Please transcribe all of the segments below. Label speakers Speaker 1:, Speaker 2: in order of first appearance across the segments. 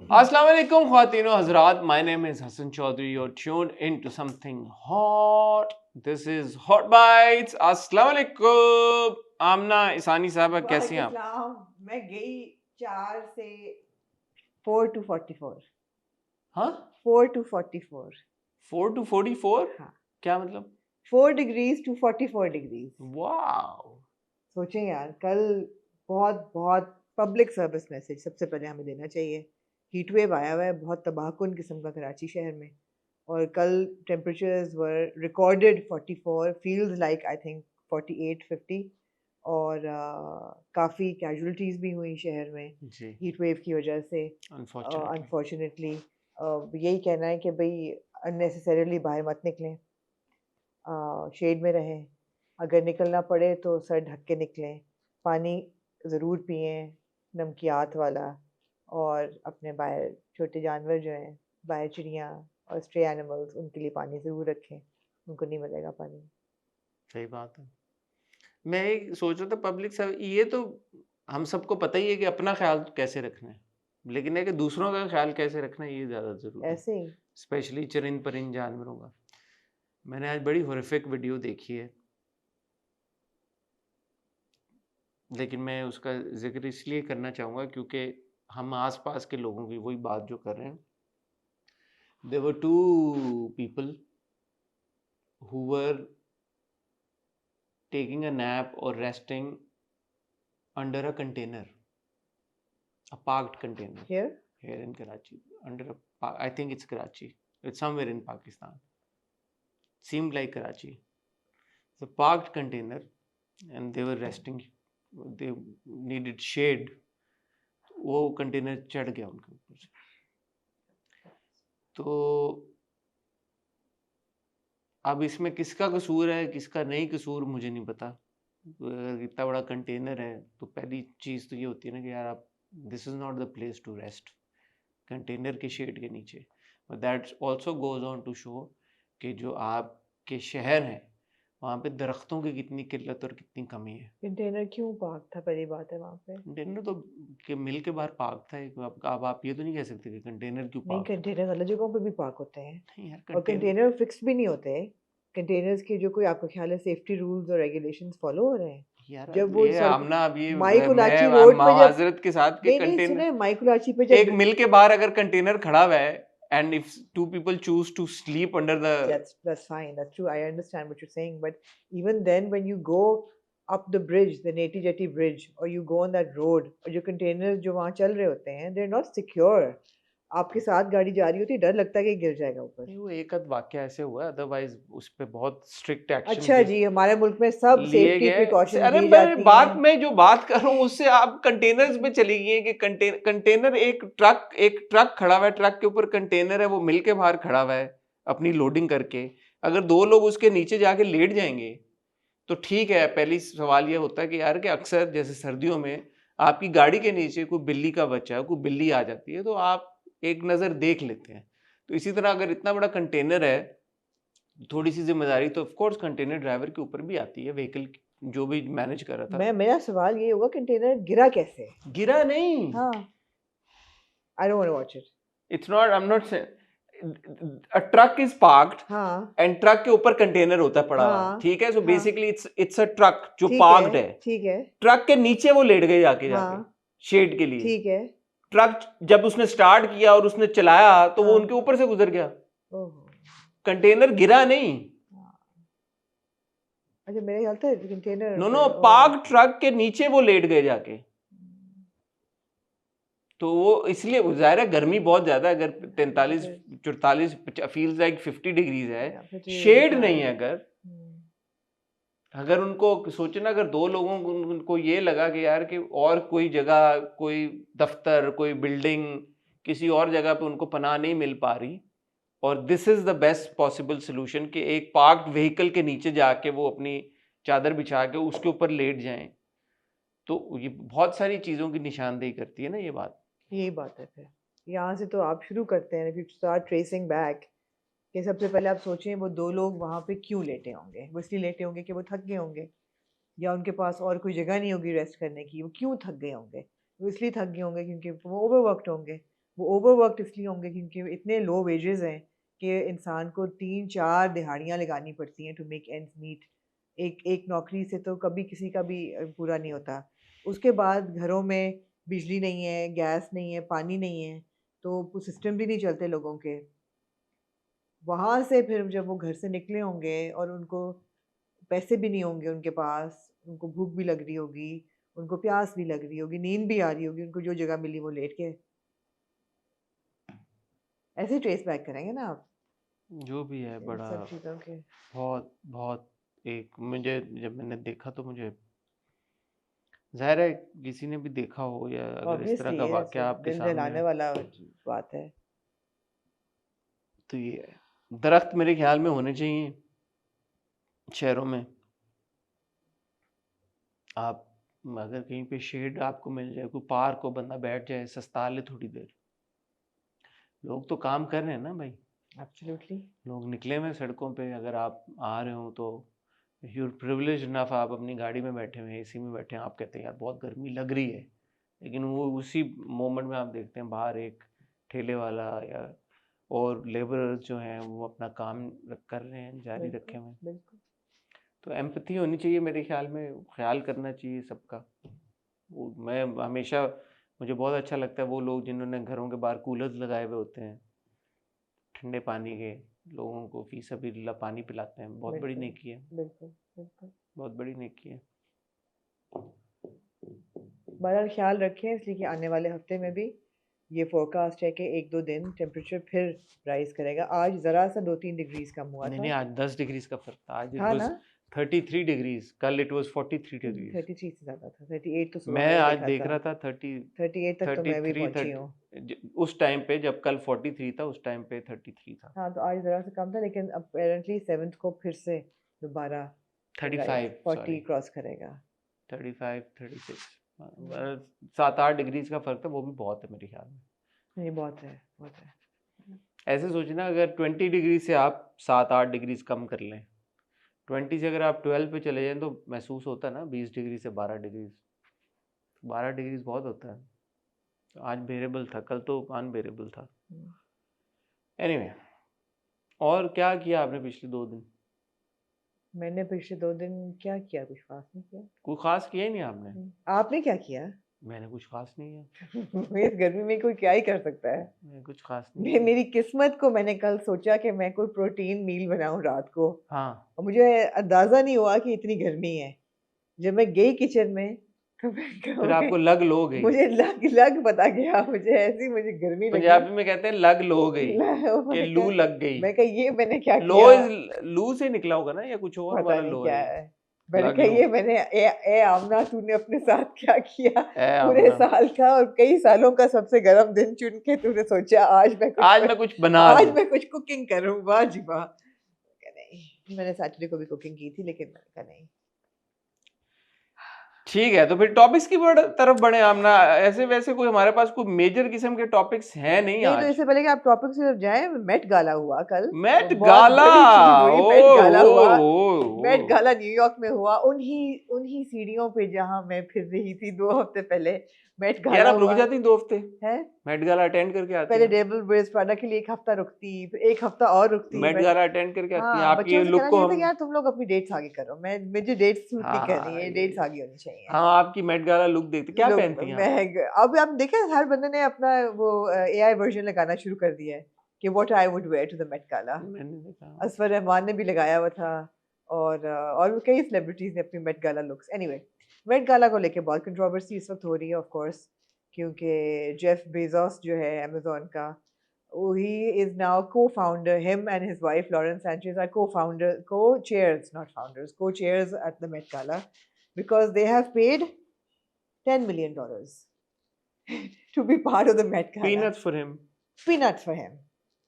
Speaker 1: Assalamu alaikum, Khwateen o Hazrat. My name is Hassan Chaudhary. You're tuned into something hot. This is Hot Bites. Assalamu alaikum. आमना इसानी साहबा कैसी हैं आप?
Speaker 2: वालेकुम, मैं गई 4 से 4 to 44।
Speaker 1: हाँ
Speaker 2: 4 to 44।
Speaker 1: 4 to 44?
Speaker 2: हाँ,
Speaker 1: क्या मतलब?
Speaker 2: 4 degrees to 44 degrees।
Speaker 1: वाओ,
Speaker 2: सोचें यार, कल बहुत बहुत पब्लिक सर्विस मैसेज सबसे पहले हमें देना चाहिए। हीट वेव आया हुआ है बहुत तबाहकुन किस्म का कराची शहर में, और कल temperatures were recorded 44, feels like I think 48 50, और काफ़ी कैजुअलिटीज़ भी हुई शहर में
Speaker 1: जी
Speaker 2: हीट वेव की वजह से।
Speaker 1: अनफॉर्चुनेटली
Speaker 2: अनफॉर्चुनेटली यही कहना है कि भाई अननेसेसरीली बाहर मत निकलें, शेड में रहें, अगर निकलना पड़े तो सर ढक के निकलें, पानी ज़रूर पिएं नमकियात वाला, और अपने बाहर छोटे जानवर जो हैं, बाहर चिड़ियाँ और स्ट्रे एनिमल्स, उनके लिए पानी ज़रूर रखें, उनको नहीं मिलेगा पानी।
Speaker 1: सही बात है। मैं एक सोच रहा था पब्लिक सर्विस, ये तो हम सबको पता ही है कि अपना ख्याल कैसे रखना है, लेकिन है कि दूसरों का ख्याल कैसे रखना है ये ज़्यादा ज़रूरी है,
Speaker 2: ऐसे ही
Speaker 1: स्पेशली चरिंद परिंद जानवरों का। मैंने आज बड़ी हॉरिफिक वीडियो देखी है, लेकिन मैं उसका जिक्र इसलिए करना चाहूँगा क्योंकि हम आसपास के लोगों की वही बात जो कर रहे हैं। There were two people who were taking a nap और resting under a container, a parked container
Speaker 2: here।
Speaker 1: here in Karachi, under a, I think it's Karachi, it's somewhere in Pakistan, seemed like Karachi. It's a parked container and they were resting, they needed shade, वो container चढ़ गया उनके ऊपर से। तो अब इसमें किसका कसूर है किसका नहीं कसूर मुझे नहीं पता। अगर इतना बड़ा कंटेनर है तो पहली चीज़ तो ये होती है ना कि यार आप, this is not the place to rest container के शेड के नीचे। But that also goes on to show कि जो आपके शहर हैं वहाँ पे दरख्तों की कितनी किल्लत और कितनी कमी है।
Speaker 2: कंटेनर क्यों पार्क था, पहली बात है वहाँ पे।
Speaker 1: कंटेनर तो के मिल के बाहर पार्क था एक, अब आप ये तो नहीं कह सकते कि कंटेनर क्यों
Speaker 2: नहीं,
Speaker 1: पार्क।
Speaker 2: कंटेनर अलग जगहों पे भी पार्क होते हैं,
Speaker 1: नहीं यार
Speaker 2: और
Speaker 1: कंटेनर
Speaker 2: कंटेनर फिक्स्ड भी नहीं होते। कंटेनर्स के जो कोई आपका ख्याल है सेफ्टी रूल्स और रेगुलेशंस फॉलो हो रहे हैं?
Speaker 1: यार,
Speaker 2: जब
Speaker 1: अब
Speaker 2: वो
Speaker 1: ये
Speaker 2: सड़क
Speaker 1: आमना, अब ये
Speaker 2: माइकुलाची
Speaker 1: मैं
Speaker 2: रोड पे जब
Speaker 1: माजरत के साथ के
Speaker 2: नहीं नहीं
Speaker 1: कंटेनर
Speaker 2: सुने, माइकुलाची पे
Speaker 1: एक
Speaker 2: जब
Speaker 1: मिल के बाहर अगर कंटेनर खड़ा हुआ है and if two people choose to sleep under the,
Speaker 2: that's fine, that's true, I understand what you're saying, but even then when you go up the bridge, the Neti Jetty bridge, or you go on that road, और जो containers जो वहाँ चल रहे होते हैं, they're not secure। आपके साथ गाड़ी जा रही होती है, डर लगता है कि गिर जाएगा ऊपर।
Speaker 1: वो एक आध वाक्य ऐसे हुआ है, अदरवाइज उस पे बहुत स्ट्रिक्ट एक्शन
Speaker 2: अच्छा जी, हमारे मुल्क में सब
Speaker 1: लिए
Speaker 2: सेफ्टी
Speaker 1: गए।
Speaker 2: प्रिकॉशंस
Speaker 1: अरे
Speaker 2: दी
Speaker 1: मैं
Speaker 2: जाती
Speaker 1: बात
Speaker 2: हैं।
Speaker 1: में जो बात कर रहा हूँ उससे आप कंटेनर्स पे चली गई है कि कंटेनर एक ट्रक खड़ा हुआ है, ट्रक के ऊपर कंटेनर है, वो मिल के बाहर खड़ा हुआ है अपनी लोडिंग करके। अगर दो लोग उसके नीचे जाके लेट जाएंगे तो ठीक है। पहली सवाल ये होता है कि यार कि अक्सर जैसे सर्दियों में आपकी गाड़ी के नीचे कोई बिल्ली का बच्चा है, कोई बिल्ली आ जाती है तो आप एक नज़र देख लेते हैं। तो इसी तरह अगर इतना बड़ा कंटेनर है, थोड़ी सी जिम्मेदारी तो ऑफ कोर्स कंटेनर ड्राइवर के ऊपर भी आती है, व्हीकल जो भी मैनेज कर रहा था।
Speaker 2: मेरा सवाल ये होगा, कंटेनर गिरा कैसे?
Speaker 1: गिरा नहीं,
Speaker 2: हाँ, I don't want to watch it.
Speaker 1: It's not, I am not say, a truck is parked
Speaker 2: हाँ
Speaker 1: एंड ट्रक के ऊपर कंटेनर होता है पड़ा हुआ,
Speaker 2: हाँ
Speaker 1: ठीक है। सो
Speaker 2: हाँ,
Speaker 1: बेसिकली इट्स अ ट्रक जो
Speaker 2: ठीक है
Speaker 1: पार्क्ड है।
Speaker 2: ठीक है।
Speaker 1: ट्रक के नीचे वो लेट गए जाके जाके
Speaker 2: हाँ
Speaker 1: शेड के लिए।
Speaker 2: ठीक है।
Speaker 1: ट्रक जब उसने स्टार्ट किया और उसने चलाया तो वो
Speaker 2: हाँ,
Speaker 1: उनके ऊपर से गुजर गया,
Speaker 2: ओहो,
Speaker 1: कंटेनर गिरा नहीं।
Speaker 2: हाँ। अच्छा, मेरे ख्याल था कंटेनर
Speaker 1: नो नो,
Speaker 2: पर, ओह।
Speaker 1: पार्क ट्रक के नीचे वो लेट गए जाके। तो वो इसलिए जाहिर है गर्मी बहुत ज्यादा है, अगर 43
Speaker 2: फिर
Speaker 1: 44 फील्स लाइक 50 डिग्रीज है,
Speaker 2: या फिर तो ये
Speaker 1: शेड
Speaker 2: बेकार
Speaker 1: नहीं
Speaker 2: है।
Speaker 1: है। अगर उनको सोचे ना, अगर दो लोगों को उनको ये लगा कि यार कि और कोई जगह, कोई दफ्तर, कोई बिल्डिंग, किसी और जगह पे उनको पनाह नहीं मिल पा रही, और this is the best possible solution कि एक पार्क्ड व्हीकल के नीचे जाके वो अपनी चादर बिछा के उसके ऊपर लेट जाएं, तो ये बहुत सारी चीज़ों की निशानदेही करती है ना ये बात।
Speaker 2: यही बात है। फिर यहाँ से तो आप शुरू करते हैं, if you start tracing back, कि सबसे पहले आप सोचें वो दो लोग वहाँ पे क्यों लेटे होंगे। वो इसलिए लेटे होंगे कि वो थक गए होंगे, या उनके पास और कोई जगह नहीं होगी रेस्ट करने की। वो क्यों थक गए होंगे? वो इसलिए थक गए होंगे क्योंकि वो ओवरवर्कड होंगे। वो ओवरवर्कड इसलिए होंगे क्योंकि इतने लो वेजेस हैं कि इंसान को 3-4 दिहाड़ियाँ लगानी पड़ती हैं टू मेक एंड्स मीट। एक एक नौकरी से तो कभी किसी का भी पूरा नहीं होता। उसके बाद घरों में बिजली नहीं है, गैस नहीं है, पानी नहीं है, तो वो सिस्टम भी नहीं चलते लोगों के। वहाँ से फिर जब वो घर से निकले होंगे और उनको पैसे भी नहीं होंगे उनके पास, उनको भूख भी लग रही होगी, उनको प्यास भी लग रही होगी, नींद भी आ रही होगी, उनको जो जगह मिली वो लेट के ऐसे ट्रेस बैक करेंगे ना आप
Speaker 1: जो भी है
Speaker 2: इन
Speaker 1: बड़ा
Speaker 2: सब चीज़ों के।
Speaker 1: बहुत बहुत एक मुझे जब मैंने देखा तो मुझे ज़ाहिर है किसी ने भी देखा हो या अगर इस तरह
Speaker 2: ऑब्वियसली
Speaker 1: का
Speaker 2: ये
Speaker 1: वाक़या आपके
Speaker 2: दिल
Speaker 1: सामने
Speaker 2: जलाने
Speaker 1: हो
Speaker 2: वाला बात है।
Speaker 1: तो ये है। दरख्त मेरे ख्याल में होने चाहिए शहरों में। आप अगर कहीं पे शेड आपको मिल जाए, कोई पार्क हो, बंदा बैठ जाए, सस्ता ले थोड़ी देर। लोग तो काम कर रहे हैं ना भाई,
Speaker 2: एब्सोल्युटली।
Speaker 1: लोग निकले हुए हैं सड़कों पे। अगर आप आ रहे हो तो यूर प्रिविलेज इनफ, आप अपनी गाड़ी में बैठे हुए हैं, एसी में बैठे हैं, आप कहते हैं यार बहुत गर्मी लग रही है, लेकिन वो उसी मोमेंट में आप देखते हैं बाहर एक ठेले वाला या और लेबर जो हैं वो अपना काम कर रहे हैं, जारी रखे
Speaker 2: बिल्कुल
Speaker 1: हुए हैं।
Speaker 2: बिल्कुल।
Speaker 1: तो एम्पैथी होनी चाहिए मेरे ख्याल में, ख्याल करना चाहिए सबका। वो मैं हमेशा, मुझे बहुत अच्छा लगता है वो लोग जिन्होंने घरों के बाहर कूलर्स लगाए हुए होते हैं ठंडे पानी के, लोगों को फी सबिलिल्लाह पानी पिलाते हैं। बहुत बड़ी
Speaker 2: बिल्कुल
Speaker 1: नेकी है,
Speaker 2: बिल्कुल बिल्कुल।
Speaker 1: बहुत बड़ी नेकी है।
Speaker 2: बहरहाल ख्याल रखें इसलिए कि आने वाले हफ्ते में भी ये फोरकास्ट है कि 1-2 दिन टेम्परेचर फिर राइज करेगा। आज ज़रा सा 2-3 डिग्रीज कम हुआ
Speaker 1: नहीं
Speaker 2: था।
Speaker 1: नहीं, आज 10 डिग्रीज का फर्क था। आज इट
Speaker 2: था
Speaker 1: वाज
Speaker 2: ना?
Speaker 1: 33 degrees, call it was 43 degrees.
Speaker 2: 33 से ज़्यादा था, 38 तो सुबह
Speaker 1: मैं
Speaker 2: मैंने
Speaker 1: आज
Speaker 2: देखा
Speaker 1: देख
Speaker 2: था।
Speaker 1: रहा था 30,
Speaker 2: 38 तक तो मैं भी
Speaker 1: 33,
Speaker 2: पहुंची हूँ।
Speaker 1: 30 उस टाइम पे जब कल 43 था, उस टाइम पे 33 था।
Speaker 2: हाँ, तो आज ज़रा सा कम था लेकिन अपेरेंटली 7th को फिर से दोबारा राइज
Speaker 1: 35
Speaker 2: 40
Speaker 1: सॉरी,
Speaker 2: क्रॉस करेगा।
Speaker 1: 35, 36,
Speaker 2: हम्म,
Speaker 1: 7-8 डिग्रीज का फर्क था, वो भी बहुत है मेरे ख्याल में।
Speaker 2: नहीं बहुत है बहुत है।
Speaker 1: ऐसे सोचना, अगर 20 डिग्री से आप 7-8 डिग्रीज कम कर लें, 20 से अगर आप 12 पे चले जाएं तो महसूस होता है ना 20 डिग्री से 12 डिग्रीज, 12 डिग्रीज बहुत होता है। तो आज बेरेबल था, कल तो अनबेरेबल था।
Speaker 2: हम्म,
Speaker 1: एनीवे, और क्या किया आपने पिछले 2 दिन?
Speaker 2: मैंने पिछले 2 दिन क्या किया? कुछ खास नहीं किया।
Speaker 1: कुछ खास किया ही नहीं आपने?
Speaker 2: आपने क्या किया?
Speaker 1: मैंने कुछ खास नहीं किया,
Speaker 2: इस गर्मी में कोई क्या ही कर सकता है।
Speaker 1: मैंने कुछ खास नहीं किया।
Speaker 2: मेरी किस्मत को मैंने कल सोचा कि मैं कोई प्रोटीन मील बनाऊं रात को,
Speaker 1: हाँ,
Speaker 2: और मुझे अंदाजा नहीं हुआ कि इतनी गर्मी है। जब मैं गई किचन में तो
Speaker 1: फिर आपको लग लो गई।
Speaker 2: मुझे लग लग पता गया, मुझे गर्मी लगी।
Speaker 1: पंजाबी में कहते हैं लग लो गई, कि
Speaker 2: मैं
Speaker 1: लू लग गई।
Speaker 2: मैं कहा ये मैंने क्या
Speaker 1: लो
Speaker 2: किया?
Speaker 1: इज लू से निकला होगा ना, या कुछ और
Speaker 2: पता
Speaker 1: वाला
Speaker 2: नहीं
Speaker 1: लो
Speaker 2: क्या
Speaker 1: है ये?
Speaker 2: है। मैंने
Speaker 1: लग
Speaker 2: कहा
Speaker 1: लो,
Speaker 2: ये मैंने ए आमना तूने अपने साथ क्या किया?
Speaker 1: ए
Speaker 2: पूरे
Speaker 1: आमना,
Speaker 2: साल का और कई सालों का सबसे गर्म दिन चुन के तूने सोचा
Speaker 1: आज मैं कुछ बना
Speaker 2: आज
Speaker 1: लूं।
Speaker 2: मैं कुछ कुकिंग करूं। वाह जी वाह। कहा नहीं, मैंने सैटरडे को भी कुकिंग की थी लेकिन मैंने कहा नहीं।
Speaker 1: ठीक है, तो फिर टॉपिक्स की तरफ बढ़े आमना। ऐसे वैसे कोई हमारे पास कोई मेजर किस्म के टॉपिक्स हैं नहीं
Speaker 2: नहीं, तो
Speaker 1: आज।
Speaker 2: इससे पहले कि आप टॉपिक से जाएं, मेट गाला हुआ कल।
Speaker 1: मेट
Speaker 2: बहुत
Speaker 1: गाला,
Speaker 2: बड़ी चीज हुई,
Speaker 1: ओ
Speaker 2: मेट गाला
Speaker 1: ओ
Speaker 2: हुआ।
Speaker 1: ओ
Speaker 2: मेट
Speaker 1: ओ
Speaker 2: गाला न्यूयॉर्क में हुआ, उन्हीं उन्हीं सीढ़ियों पे जहां मैं फिर रही थी 2 हफ्ते पहले। मेट
Speaker 1: यार
Speaker 2: गाला
Speaker 1: आप रुक
Speaker 2: हुआ
Speaker 1: जाती 2 हफ्ते,
Speaker 2: है।
Speaker 1: मेट गाला अटेंड करके आती
Speaker 2: पहले
Speaker 1: हैं।
Speaker 2: डेविल वेयर्स प्राडा के लिए 1 हफ्ता रुकती, फिर 1 हफ्ता और रुकती।
Speaker 1: मेट गाला अटेंड करके आती हैं,
Speaker 2: हाँ,
Speaker 1: आपकी
Speaker 2: बच्चों से
Speaker 1: लुक
Speaker 2: कहना
Speaker 1: को
Speaker 2: चाहिए था
Speaker 1: हम,
Speaker 2: कि यार तुम लोग अपनी डेट्स आगे करो। मुझे डेट्स सूट नहीं करनी
Speaker 1: हाँ
Speaker 2: है,
Speaker 1: ये,
Speaker 2: डेट्स आगे होनी चाहिए।
Speaker 1: हाँ आपकी मेट गाला लुक देखते, क्या
Speaker 2: लोग
Speaker 1: पहनती हैं आप?
Speaker 2: मैं अब आप देखें हर बंदे ने अपना वो एआई वर्जन लगाना शुरू कर दिया है कि what I would wear to the Met Gala.
Speaker 1: मैंने देखा।
Speaker 2: असफर रहमान ने भी लगाया हुआ था, और भी कई सेलिब्रिटीज ने अपनी Met Gala looks. Anyway, Met Gala को लेके बहुत कंट्रोवर्सी इस वक्त हो रही है ऑफ कोर्स, क्योंकि जेफ बेजोस जो है अमेजोन का, he is now co-founder. Him and his wife Lauren Sanchez are co-chairs, not founders, co-chairs at the Met Gala, because they have paid $10 million to be part of the Met Gala.
Speaker 1: Peanuts for him.
Speaker 2: Peanuts for him,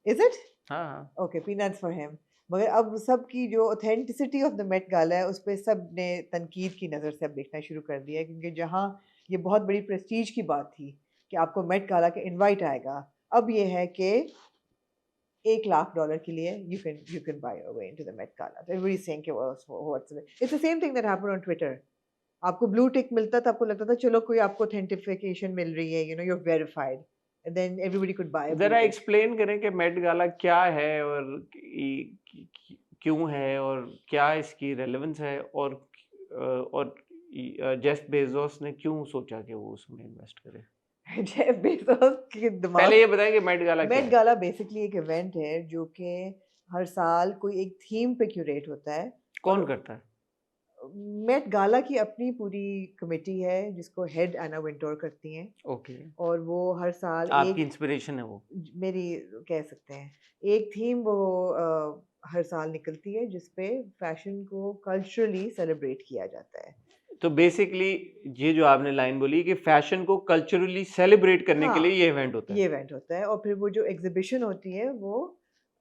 Speaker 2: is it?
Speaker 1: हाँ हाँ,
Speaker 2: Okay, peanuts for him. मगर अब सबकी जो authenticity of the Met Gala है उस पर सब ने तनकीद की नज़र से अब देखना शुरू कर दिया है, क्योंकि जहाँ ये बहुत बड़ी प्रेस्टीज की बात थी कि आपको मेट गाला के इनवाइट आएगा, अब ये है कि $1 लाख के लिए you can buy your way into the Met Gala. So everybody's saying कि what's it's the same thing that happened on Twitter. आपको ब्लू टिक मिलता था, आपको लगता था चलो कोई आपको ऑथेंटिफिकेशन मिल रही है, you're verified. then everybody could buy a
Speaker 1: जरा
Speaker 2: bootleg.
Speaker 1: एक्सप्लेन करें कि मेट गाला क्या है और क्यों है और क्या इसकी रेलेवेंस है और जेफ बेजोस ने क्यों सोचा कि वो उसमें इन्वेस्ट करे।
Speaker 2: जेफ बेजोस के दिमाग
Speaker 1: पहले ये बताएं कि मेट गाला क्या
Speaker 2: मेट
Speaker 1: है।
Speaker 2: गाला बेसिकली एक इवेंट है जो कि हर साल कोई एक थीम पे क्यूरेट होता है।
Speaker 1: कौन
Speaker 2: और
Speaker 1: करता है?
Speaker 2: मेट गाला की अपनी पूरी कमेटी है जिसको हेड एना विंटोर करती हैं,
Speaker 1: ओके,
Speaker 2: और वो हर साल
Speaker 1: आपकी
Speaker 2: एक
Speaker 1: इंस्पिरेशन है वो।
Speaker 2: मेरी कह सकते हैं एक थीम वो हर साल निकलती है जिसपे फैशन को कल्चरली सेलिब्रेट किया जाता है।
Speaker 1: तो बेसिकली ये जो आपने लाइन बोली कि फैशन को कल्चरली सेलिब्रेट करने के लिए
Speaker 2: हाँ,
Speaker 1: ये इवेंट होता है।
Speaker 2: ये इवेंट होता है, और फिर वो जो एग्जीबिशन होती है वो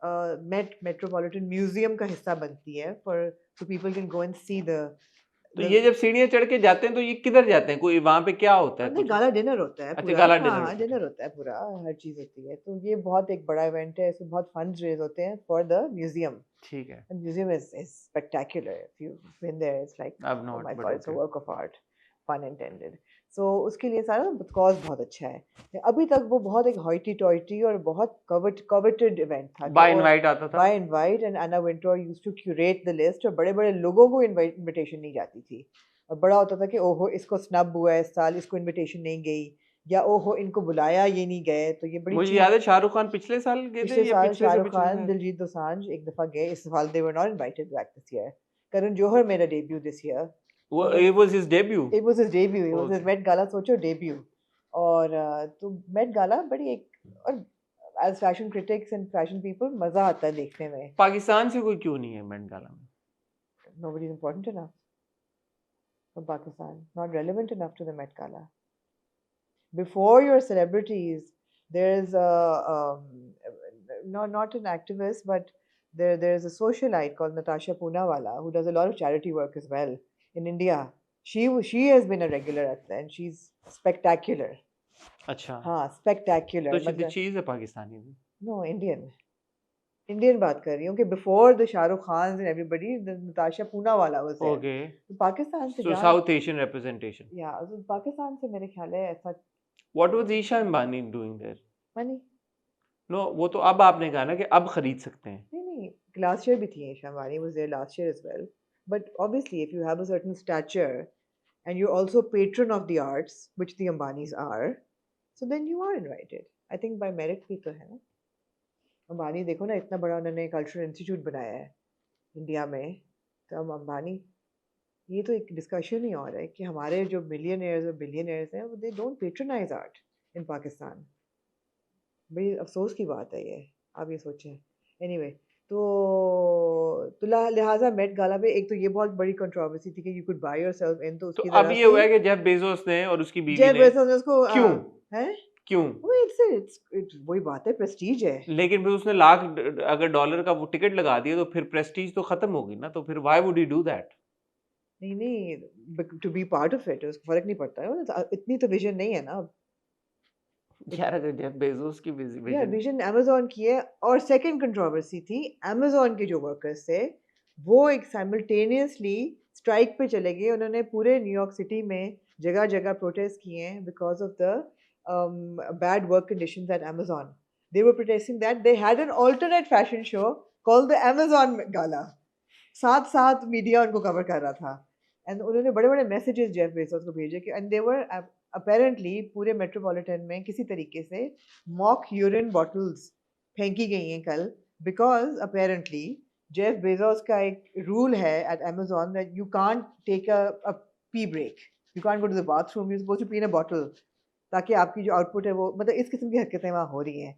Speaker 2: मेट्रोपॉलिटन म्यूजियम का हिस्सा बनती है for so people can go and see
Speaker 1: तो ये जब सीढ़ियाँ चढ़ के जाते हैं तो ये किधर जाते हैं, कोई वहां पे क्या होता है
Speaker 2: अंदर
Speaker 1: कुछ?
Speaker 2: गाला डिनर होता है
Speaker 1: अच्छा,
Speaker 2: पूरा।
Speaker 1: गाला
Speaker 2: हाँ
Speaker 1: डिनर
Speaker 2: हाँ,
Speaker 1: होता है।
Speaker 2: डिनर होता है पूरा, हर चीज होती है। तो ये बहुत एक बड़ा इवेंट है, इसमें बहुत फंड्स रेज होते हैं फॉर द म्यूजियम।
Speaker 1: ठीक है,
Speaker 2: The museum is spectacular. If you've been there, it's like,
Speaker 1: अब
Speaker 2: oh
Speaker 1: not
Speaker 2: my
Speaker 1: but
Speaker 2: God, it's a
Speaker 1: okay.
Speaker 2: work of art, pun intended. So उसके लिए सारा कॉज बहुत अच्छा है। अभी तक वो बहुत एक हॉइटी टॉइटी और बहुत coveted इवेंट था।
Speaker 1: बाय इनवाइट आता था।
Speaker 2: By invite, and Anna Wintour used to curate the list, और बड़े बड़े लोगों को इनविटेशन नहीं जाती थी। और बड़ा होता था कि ओहो इसको स्नब हुआ है इस साल, इसको इनविटेशन नहीं गई, या ओहो इनको बुलाया ये नहीं गए। तो ये बड़ी
Speaker 1: मुझे
Speaker 2: चीज।
Speaker 1: याद है शाहरुख खान पिछले साल गए थे
Speaker 2: पिछले
Speaker 1: या
Speaker 2: साल
Speaker 1: पिछले से
Speaker 2: शाहरुख
Speaker 1: पिछले
Speaker 2: खान,
Speaker 1: साल?
Speaker 2: दिलजीत दोसांझ एक दफा गए, इस साल they were not invited back this year. Karan Johar made a debut this year.
Speaker 1: वो it was his debut.
Speaker 2: It was his debut. It was his
Speaker 1: Okay.
Speaker 2: Met Gala, सोचो debut. और तो Met Gala बड़ी एक, और as fashion critics and fashion people मजा आता है देखने में।
Speaker 1: पाकिस्तान से कोई क्यों नहीं है मेट गाला में?
Speaker 2: Nobody is important enough for Pakistan. Not relevant enough to the Met Gala. Before your celebrities, there's not an activist, but there's a socialite called Natasha Poonawalla who does a lot of charity work as well in India. She has been a regular at that, and she's spectacular.
Speaker 1: अच्छा,
Speaker 2: हाँ, spectacular.
Speaker 1: तो
Speaker 2: मतलब
Speaker 1: चीज है पाकिस्तानी में।
Speaker 2: no, Indian बात कर रही हूँ कि before the Shahrukh Khans and everybody, the Natasha Poonawalla was there.
Speaker 1: Okay,
Speaker 2: तो पाकिस्तान से
Speaker 1: सो
Speaker 2: जहाँ,
Speaker 1: साउथ एशियन रिप्रेजेंटेशन।
Speaker 2: या तो पाकिस्तान से मेरे ख्याल है ऐसा
Speaker 1: what was Isha Ambani doing there?
Speaker 2: Money
Speaker 1: no, वो तो अब आपने कहा ना कि अब खरीद सकते हैं।
Speaker 2: नहीं, last year भी थी Isha Ambani was there last year as well. But obviously, if you have a certain stature and you're also patron of the arts, which the Ambanis are, so then you are invited. I think by merit भी तो है ना। अंबानी देखो ना, इतना बड़ा उन्होंने cultural institute बनाया है इंडिया में। तो अब अंबानी, ये तो एक डिस्कशन ही और है कि हमारे जो मिलियनियर्स और बिलियनियर्स हैं वो they don't patronise art in Pakistan. बड़ी अफसोस की बात है ये, आप ये सोचें। एनीवे, तो लिहाजा मेट गाला पे एक तो ये बहुत बड़ी कंट्रोवर्सी थी कि you could by yourself in, तो
Speaker 1: तो
Speaker 2: उसकी
Speaker 1: अब
Speaker 2: तरह
Speaker 1: ये हुआ है कि जेफ बेजोस ने और उसकी बीवी
Speaker 2: जेफ
Speaker 1: ने
Speaker 2: बेजोस ने उसको
Speaker 1: क्यों
Speaker 2: हैं
Speaker 1: क्यों
Speaker 2: वो इट्स वही बात है, प्रेस्टीज है।
Speaker 1: लेकिन फिर उसने लाख अगर डॉलर का वो टिकट लगा दिया तो फिर प्रेस्टीज तो खत्म होगी ना, तो फिर why would he do that?
Speaker 2: नहीं, to be part of it उसको फर्क नहीं पड़ता है, इतनी तो विजन नहीं है ना।
Speaker 1: यार अगर जेफ बेजोस की
Speaker 2: यार
Speaker 1: विजन
Speaker 2: विजन अमेज़न की है। और सेकंड कंट्रोवर्सी थी अमेज़न के जो वर्कर्स थे, वो एक साइमल्टेनियसली स्ट्राइक पे चले गए। उन्होंने पूरे न्यूयॉर्क सिटी में जगह-जगह प्रोटेस्ट किए हैं because of the bad work conditions at Amazon. They were protesting that they had an alternate fashion show called the Amazon gala. साथ-साथ मीडिया उनको कवर कर रहा था, एंड उन्होंने बड़े-बड़े मैसेजेस जेफ बेजोस को भेजे कि एंड दे वर अपैरेंटली पूरे मेट्रोपॉलिटन में किसी तरीके से मॉक यूरिन बॉटल्स फेंकी गई हैं कल, बिकॉज अपैरेंटली जेफ बेजोस का एक रूल है at Amazon that you can't take a pee break, you can't go to the bathroom, you supposed to pee in a bottle, ताकि आपकी जो आउटपुट है वो, मतलब इस किस्म की हरकतें वहाँ हो रही हैं।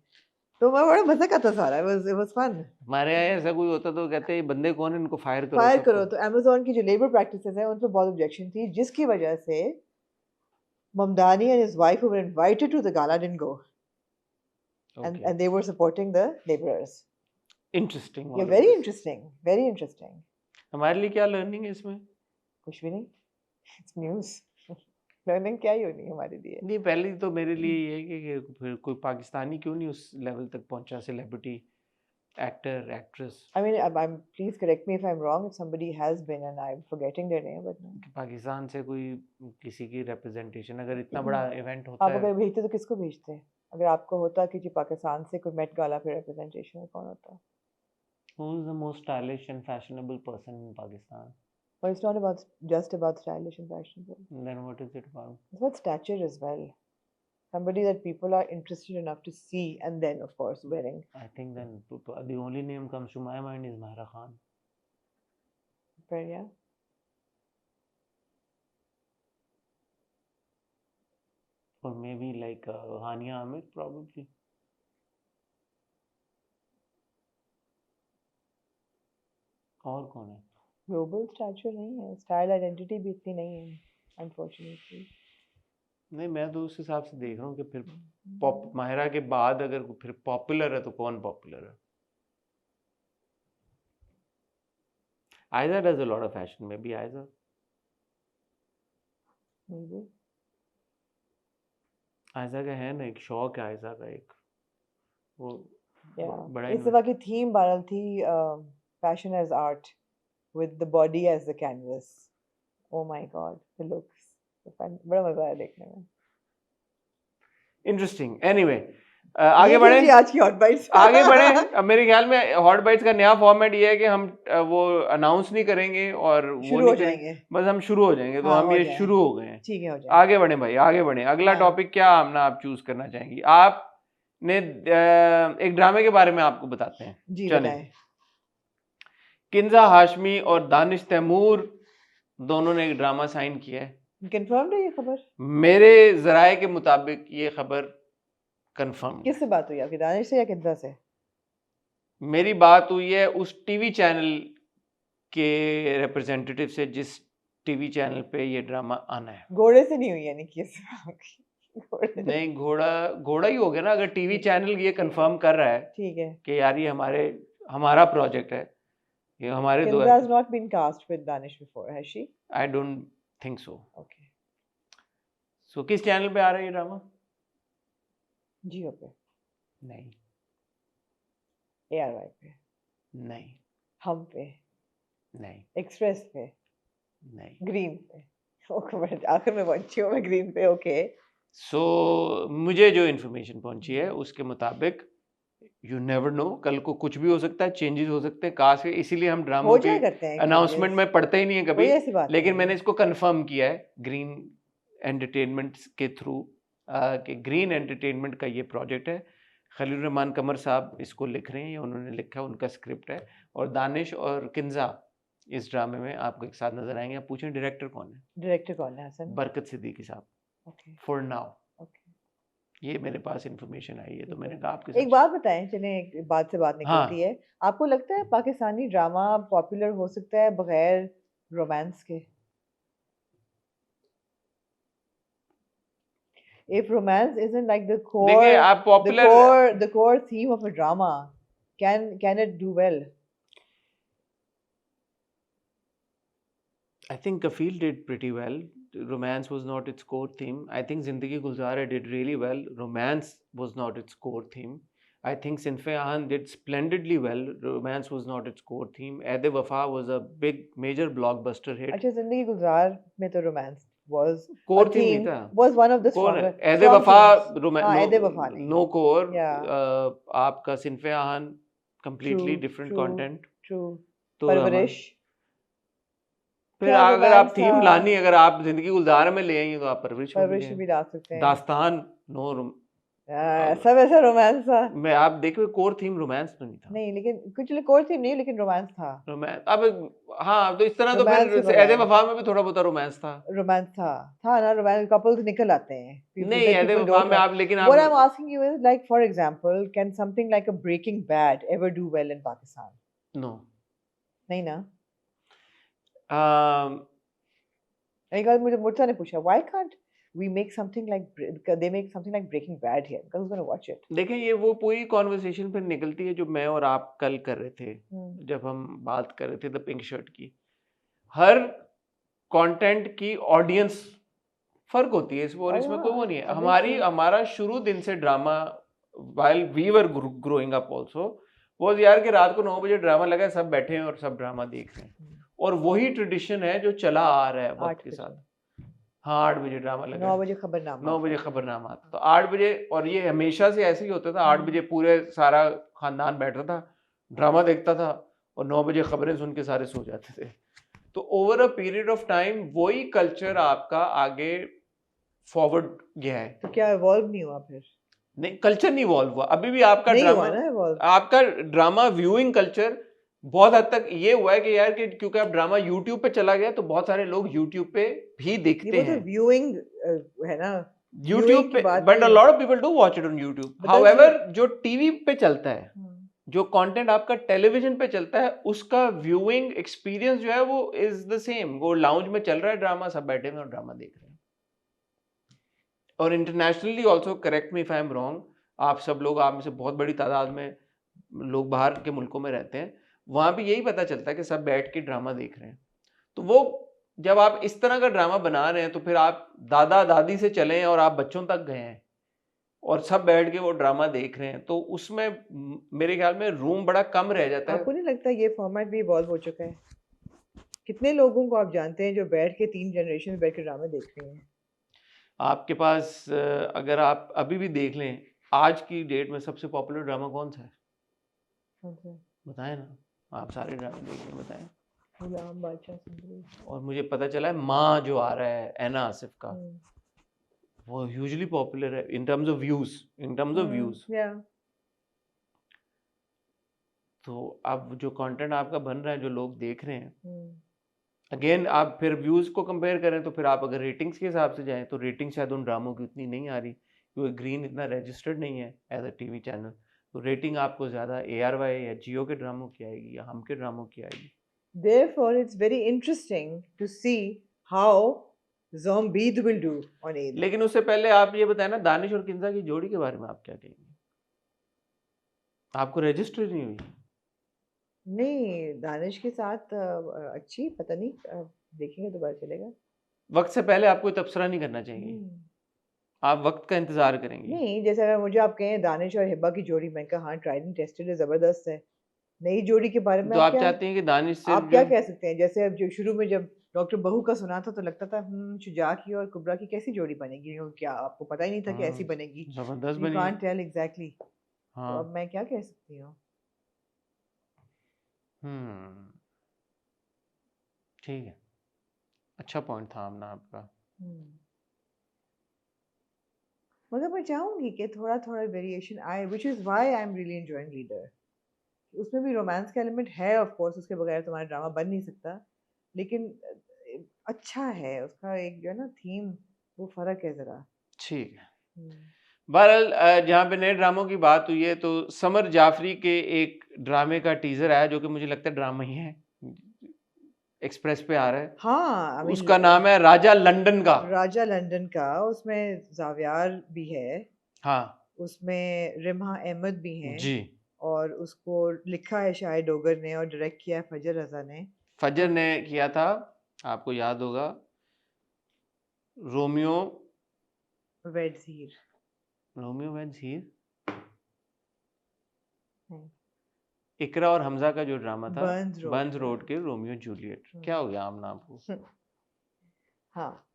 Speaker 2: तो मैं बड़ा मजा आता सारा, इट वाज फन।
Speaker 1: हमारे यहाँ ऐसा कोई होता तो कहते हैं, ये बंदे कौन है, इनको फायर करो
Speaker 2: फायर
Speaker 1: सबको।
Speaker 2: करो। तो अमेज़न की जो लेबर प्रैक्टिसेस हैं उन पर बहुत ऑब्जेक्शन थी, जिसकी वजह से Mamdani and his wife who were invited to the gala didn't go,
Speaker 1: okay,
Speaker 2: and they were supporting the laborers.
Speaker 1: Interesting.
Speaker 2: Yeah, very interesting, very interesting.
Speaker 1: हमारे लिए क्या लर्निंग है इसमें?
Speaker 2: कुछ भी नहीं, it's news. Learning क्या ही होनी है हमारे लिए।
Speaker 1: नहीं, पहले तो मेरे लिए ये है कि फिर कोई पाकिस्तानी क्यों नहीं उस लेवल तक पहुंचा, celebrity, actor, actress.
Speaker 2: I mean, please correct me if I'm wrong if somebody has been and I'm forgetting their name, but no.
Speaker 1: Pakistan से कोई किसी की रिप्रेजेंटेशन, अगर इतना बड़ा इवेंट होता
Speaker 2: आप
Speaker 1: है।
Speaker 2: अगर भेजते तो किसको भेजते? अगर आपको होता कि जी पाकिस्तान से कोई मेट गाला पे रिप्रेजेंटेशन कौन होता?
Speaker 1: Who is the most stylish and fashionable person in Pakistan?
Speaker 2: But it's not about just about stylish and fashionable.
Speaker 1: Then what is it about?
Speaker 2: It's about stature as well. Somebody that people are interested enough to see, and then of course wearing.
Speaker 1: I think then the only name comes to my mind is Mahra Khan.
Speaker 2: But yeah,
Speaker 1: Or maybe like Hania Amir, probably. और कौन है?
Speaker 2: global stature नहीं है, style identity भी इतनी नहीं है, unfortunately.
Speaker 1: नहीं, मैं तो उस हिसाब से देख रहा हूँ कि फिर माहिरा के बाद अगर फिर पॉपुलर है तो कौन पॉपुलर है? Aiza does a lot of fashion, maybe Aiza.
Speaker 2: Maybe.
Speaker 1: Aiza का है ना एक शौक है Aiza का एक वो बड़ा
Speaker 2: इस दफा की थीम बहरहाल थी fashion as art with the body as the canvas. Oh my god, the looks. बड़ा मजा आया देखने में.
Speaker 1: इंटरेस्टिंग. एनीवे आगे बढ़े.
Speaker 2: आज की हॉट बाइट्स.
Speaker 1: आगे बढ़े. अब मेरे ख्याल में हॉट बाइट्स का नया फॉर्मेट ये है कि हम वो अनाउंस नहीं करेंगे और
Speaker 2: शुरू हो जाएंगे.
Speaker 1: बस हम शुरू हो जाएंगे. तो हम ये शुरू हो गए हैं.
Speaker 2: ठीक है, हो जाए.
Speaker 1: आगे बढ़े भाई, आगे बढ़े. अगला टॉपिक क्या हमने आप चूज करना चाहेंगी? आपने एक ड्रामे के बारे में आपको बताते हैं.
Speaker 2: जी बताएं.
Speaker 1: किंजा हाशमी और दानिश तैमूर दोनों ने एक ड्रामा साइन किया है.
Speaker 2: कंफर्म्ड है ये खबर?
Speaker 1: मेरे जराए के मुताबिक ये खबर कंफर्म.
Speaker 2: किससे बात हुई आपकी, दानिश से या किंजा से?
Speaker 1: मेरी बात हुई है उस टीवी चैनल के रिप्रेजेंटेटिव से जिस टीवी चैनल पे ये ड्रामा आना है.
Speaker 2: घोड़े से नहीं हुई यानी कि
Speaker 1: नहीं, घोड़ा ही हो गया ना. अगर टीवी चैनल ये कंफर्म कर रहा है
Speaker 2: ठीक है
Speaker 1: कि यार ये हमारा प्रोजेक्ट है, ये हमारे दो
Speaker 2: Kinza has not been cast with Danish before, has she?
Speaker 1: I don't think so.
Speaker 2: Okay.
Speaker 1: So किस चैनल पे आ रहा है ये ड्रामा?
Speaker 2: जियो पे?
Speaker 1: नहीं.
Speaker 2: ARY पे?
Speaker 1: नहीं.
Speaker 2: हम पे?
Speaker 1: नहीं.
Speaker 2: एक्सप्रेस पे?
Speaker 1: नहीं.
Speaker 2: ग्रीन पे? ओके, आखिर में पहुंची हूँ मैं ग्रीन पे. ओके.
Speaker 1: So मुझे जो इन्फॉर्मेशन पहुंची है उसके मुताबिक यू नेवर नो, कल को कुछ भी हो सकता है, चेंजेस हो सकते हैं. काश इसीलिए हम ड्रामों के अनाउंसमेंट में पढ़ते ही नहीं है कभी. लेकिन मैंने इसको कंफर्म किया है ग्रीन एंटरटेनमेंट के थ्रू कि ग्रीन एंटरटेनमेंट का ये प्रोजेक्ट है. खलील रहमान कमर साहब इसको लिख रहे हैं, ये उन्होंने लिखा है, उनका स्क्रिप्ट है. और दानिश और किंजा इस ड्रामे में आपको एक साथ नजर आएंगे. आप पूछें डायरेक्टर कौन है?
Speaker 2: डायरेक्टर कौन है? हसन
Speaker 1: बरकत सिद्दीकी साहब.
Speaker 2: ओके.
Speaker 1: फॉर नाउ ये मेरे पास इंफॉर्मेशन आई है तो मैंने कहा आपके साथ.
Speaker 2: एक बात बताएं, चलें एक बात से बात निकलती है. आपको लगता है पाकिस्तानी ड्रामा पॉपुलर हो सकता है बगैर रोमांस के? If romance isn't like the core theme of a drama, can it do well?
Speaker 1: I think Kafil did pretty well. Romance was not its core theme. I think Zindagi Gulzar did really well. Romance was not its core theme. I think Sinfe Ahan did splendidly well. Romance was not its core theme. Aide Wafa was a major blockbuster hit.
Speaker 2: अच्छा, Zindagi Gulzar में तो romance was
Speaker 1: core theme नहीं था.
Speaker 2: Was one of the stronger.
Speaker 1: Aide Wafa no core.
Speaker 2: Yeah.
Speaker 1: आपका Sinfe Ahan completely different content.
Speaker 2: True. परवरिश.
Speaker 1: फिर अगर आप थीम लानी, अगर आप जिंदगी गुलजार में ले आई तो आप परवरिश
Speaker 2: भी ला सकते हैं.
Speaker 1: दास्तान नो
Speaker 2: सब ऐसा रोमांस था.
Speaker 1: मैं आप देखो कोर थीम रोमांस तो नहीं था.
Speaker 2: नहीं, लेकिन कुछ कोर थीम नहीं, लेकिन रोमांस था.
Speaker 1: रोमांस अब हाँ, तो इस तरह तो फिर ऐदे वफा में भी थोड़ा बहुत रोमांस था.
Speaker 2: रोमांस था ना. रोमांस कपल्स निकल आते हैं.
Speaker 1: नहीं, ऐदे वफा में आप, लेकिन
Speaker 2: what I'm asking you is, like for example, can something like a Breaking Bad ever do well in Pakistan?
Speaker 1: No.
Speaker 2: नहीं ना. एक बार मुझे मुर्ता ने पूछा, why can't we make something like they make something like Breaking Bad here? Because who's going to watch it?
Speaker 1: देखें, ये वो पूरी कॉन्वर्सेशन फिर निकलती है जो मैं और आप कल कर रहे थे जब हम बात कर रहे थे द पिंक शर्ट की. हर कंटेंट की ऑडियंस फर्क होती है. इसमें कोई वो नहीं है. हमारा शुरू दिन से drama while we were growing up also was यार कि रात को 9 बजे ड्रामा लगा है, सब बैठे हैं और सब ड्रामा देख रहे हैं. और वही ट्रेडिशन है जो चला आ रहा है वक्त के साथ. हाँ 8 बजे ड्रामा लगा
Speaker 2: 9
Speaker 1: है,
Speaker 2: बजे खबरनामा
Speaker 1: 9
Speaker 2: आता
Speaker 1: बजे
Speaker 2: है।
Speaker 1: खबरनामा आता, तो 8 बजे, और ये हमेशा से ऐसे ही होता था, 8 बजे पूरे सारा खानदान बैठता था, ड्रामा देखता था, और 9 बजे खबरें सुन के सारे सो जाते थे। तो over a period of time वही कल्चर आपका आगे फॉरवर्ड गया है।
Speaker 2: तो क्या इवॉल्व नहीं हुआ फिर?
Speaker 1: नहीं, कल्चर नहीं इवॉल्व हुआ, अभी भी आपका
Speaker 2: नहीं
Speaker 1: ड्रामा,
Speaker 2: हुआ ना इवॉल्व।
Speaker 1: आपका ड्रामा व्यूइंग कल्चर बहुत हद तक ये हुआ है कि यार कि क्योंकि अब ड्रामा यूट्यूब पे चला गया, तो बहुत सारे लोग यूट्यूब पे भी
Speaker 2: ये
Speaker 1: देखते
Speaker 2: वो तो
Speaker 1: हैं,
Speaker 2: व्यूइंग है ना,
Speaker 1: यूट्यूब
Speaker 2: व्यूइंग की
Speaker 1: पे,
Speaker 2: बात
Speaker 1: बट
Speaker 2: नहीं
Speaker 1: अ
Speaker 2: है।
Speaker 1: Lot of people do watch it on YouTube.
Speaker 2: Because
Speaker 1: however जो टीवी पे चलता है,
Speaker 2: हम्म,
Speaker 1: जो कंटेंट आपका टेलीविजन पे चलता है, उसका व्यूइंग एक्सपीरियंस जो है वो इज द सेम। वो लाउंज में चल रहा है ड्रामा, सब बैठे हुए और ड्रामा देख रहे हैं। और internationally also, correct me if I am wrong, आप सब लोग, आप में से बहुत बड़ी तादाद में लोग बाहर के मुल्कों में रहते हैं, वहां भी यही पता चलता है कि सब बैठ के ड्रामा देख रहे हैं। तो वो जब आप इस तरह का ड्रामा बना रहे हैं, तो फिर आप दादा दादी से चले और आप बच्चों तक गए हैं और सब बैठ के वो ड्रामा देख रहे हैं, तो उसमें मेरे ख्याल में रूम बड़ा कम रह जाता है।
Speaker 2: आपको नहीं लगता ये फॉर्मेट भी इवॉल्व हो चुका है? कितने लोगों को आप जानते हैं जो बैठ के 3 जनरेशन बैठ के ड्रामे देख रहे हैं?
Speaker 1: आपके पास अगर आप अभी भी देख लें, आज की डेट में सबसे पॉपुलर ड्रामा कौन सा है?
Speaker 2: कौन सा?
Speaker 1: बताएं ना, आप सारे ड्रामे देख लें, बताएं।
Speaker 2: गुलाम बादशाह सुंदरी।
Speaker 1: और मुझे पता चला है माँ जो आ रहा है ऐना आसिफ का,
Speaker 2: हम्म,
Speaker 1: वो ह्यूजली पॉपुलर है in terms of views, in terms of views.
Speaker 2: या
Speaker 1: तो अब जो कंटेंट आपका बन रहा है, जो लोग देख रहे हैं,
Speaker 2: हम्म,
Speaker 1: अगेन आप फिर व्यूज को कंपेयर करें, तो फिर आप अगर रेटिंग्स के हिसाब से जाएं, तो रेटिंग शायद उन ड्रामों की उतनी नहीं आ रही, क्योंकि ग्रीन इतना रजिस्टर्ड नहीं है एज अ टीवी चैनल। तो रेटिंग आपको ज़्यादा ARY या जियो के ड्रामों की आएगी या हम के ड्रामों की आएगी।
Speaker 2: therefore it's very interesting to see how Zombie will do on Eid.
Speaker 1: लेकिन उससे पहले आप ये बताएं ना, दानिश और किंजा की जोड़ी के बारे में आप क्या कहेंगे? आपको रजिस्टर नहीं हुई?
Speaker 2: नहीं, दानिश के साथ अच्छी, पता नहीं, देखेंगे तो पता चलेगा।
Speaker 1: वक्त से पहले आपको तबसरा नहीं करना चाहिए,
Speaker 2: हम्म,
Speaker 1: आप वक्त का इंतजार करेंगे।
Speaker 2: नहीं, जैसे अगर मुझे आप कहें दानिश और हिब्बा की जोड़ी, मैं कहा हाँ ट्राइड एंड टेस्टेड है, जबरदस्त है। नई जोड़ी के बारे में
Speaker 1: तो
Speaker 2: आप
Speaker 1: आप
Speaker 2: क्या,
Speaker 1: चाहते हैं कि दानिश सिर्फ
Speaker 2: आप
Speaker 1: जो
Speaker 2: क्या कह सकते हैं? जैसे अब जो शुरू में जब डॉक्टर बहू का सुना था तो लगता था शुजा की और कुबरा की कैसी जोड़ी बनेगी, और क्या आपको पता ही नहीं था कि ऐसी बनेगी?
Speaker 1: जबरदस्त
Speaker 2: यू
Speaker 1: बनी है।
Speaker 2: Can't tell exactly. तो
Speaker 1: हाँ,
Speaker 2: अब मैं क्या कह सकती हूँ?
Speaker 1: ठीक है, अच्छा पॉइंट था आमना आपका।
Speaker 2: मगर मैं चाहूंगी कि थोड़ा थोड़ा वेरिएशन आए, which is why I am really enjoying leader. उसमें भी रोमांस का एलिमेंट है, ऑफ कोर्स, उसके बगैर तुम्हारा ड्रामा बन नहीं सकता, लेकिन अच्छा है उसका एक जो है ना थीम, वो फर्क है जरा।
Speaker 1: ठीक है,
Speaker 2: हम्म,
Speaker 1: बहरहाल जहाँ पे नए ड्रामों की बात हुई है, तो समर जाफरी के एक ड्रामे का टीजर आया, जो कि मुझे लगता है ड्रामा ही है, एक्सप्रेस पे आ रहा है।
Speaker 2: हाँ, I mean,
Speaker 1: उसका नाम है राजा लंदन का।
Speaker 2: राजा लंदन का, उसमें जावियार भी है,
Speaker 1: हाँ
Speaker 2: उसमें रिम्हा अहमद भी हैं,
Speaker 1: जी,
Speaker 2: और उसको लिखा है शाहिद डोगर ने और डायरेक्ट किया है फजर रजा ने।
Speaker 1: फजर ने किया था, आपको याद होगा, रोमियो
Speaker 2: वेड्स हीर।
Speaker 1: रोमियो वेड्स हीर,
Speaker 2: नहीं,
Speaker 1: इकरा और हमजा का जो ड्रामा था,
Speaker 2: बर्न्स रोड
Speaker 1: बर्न्स
Speaker 2: का।
Speaker 1: रोड के रोमियो जूलियट। क्या हो गया आमना आपको?
Speaker 2: हाँ,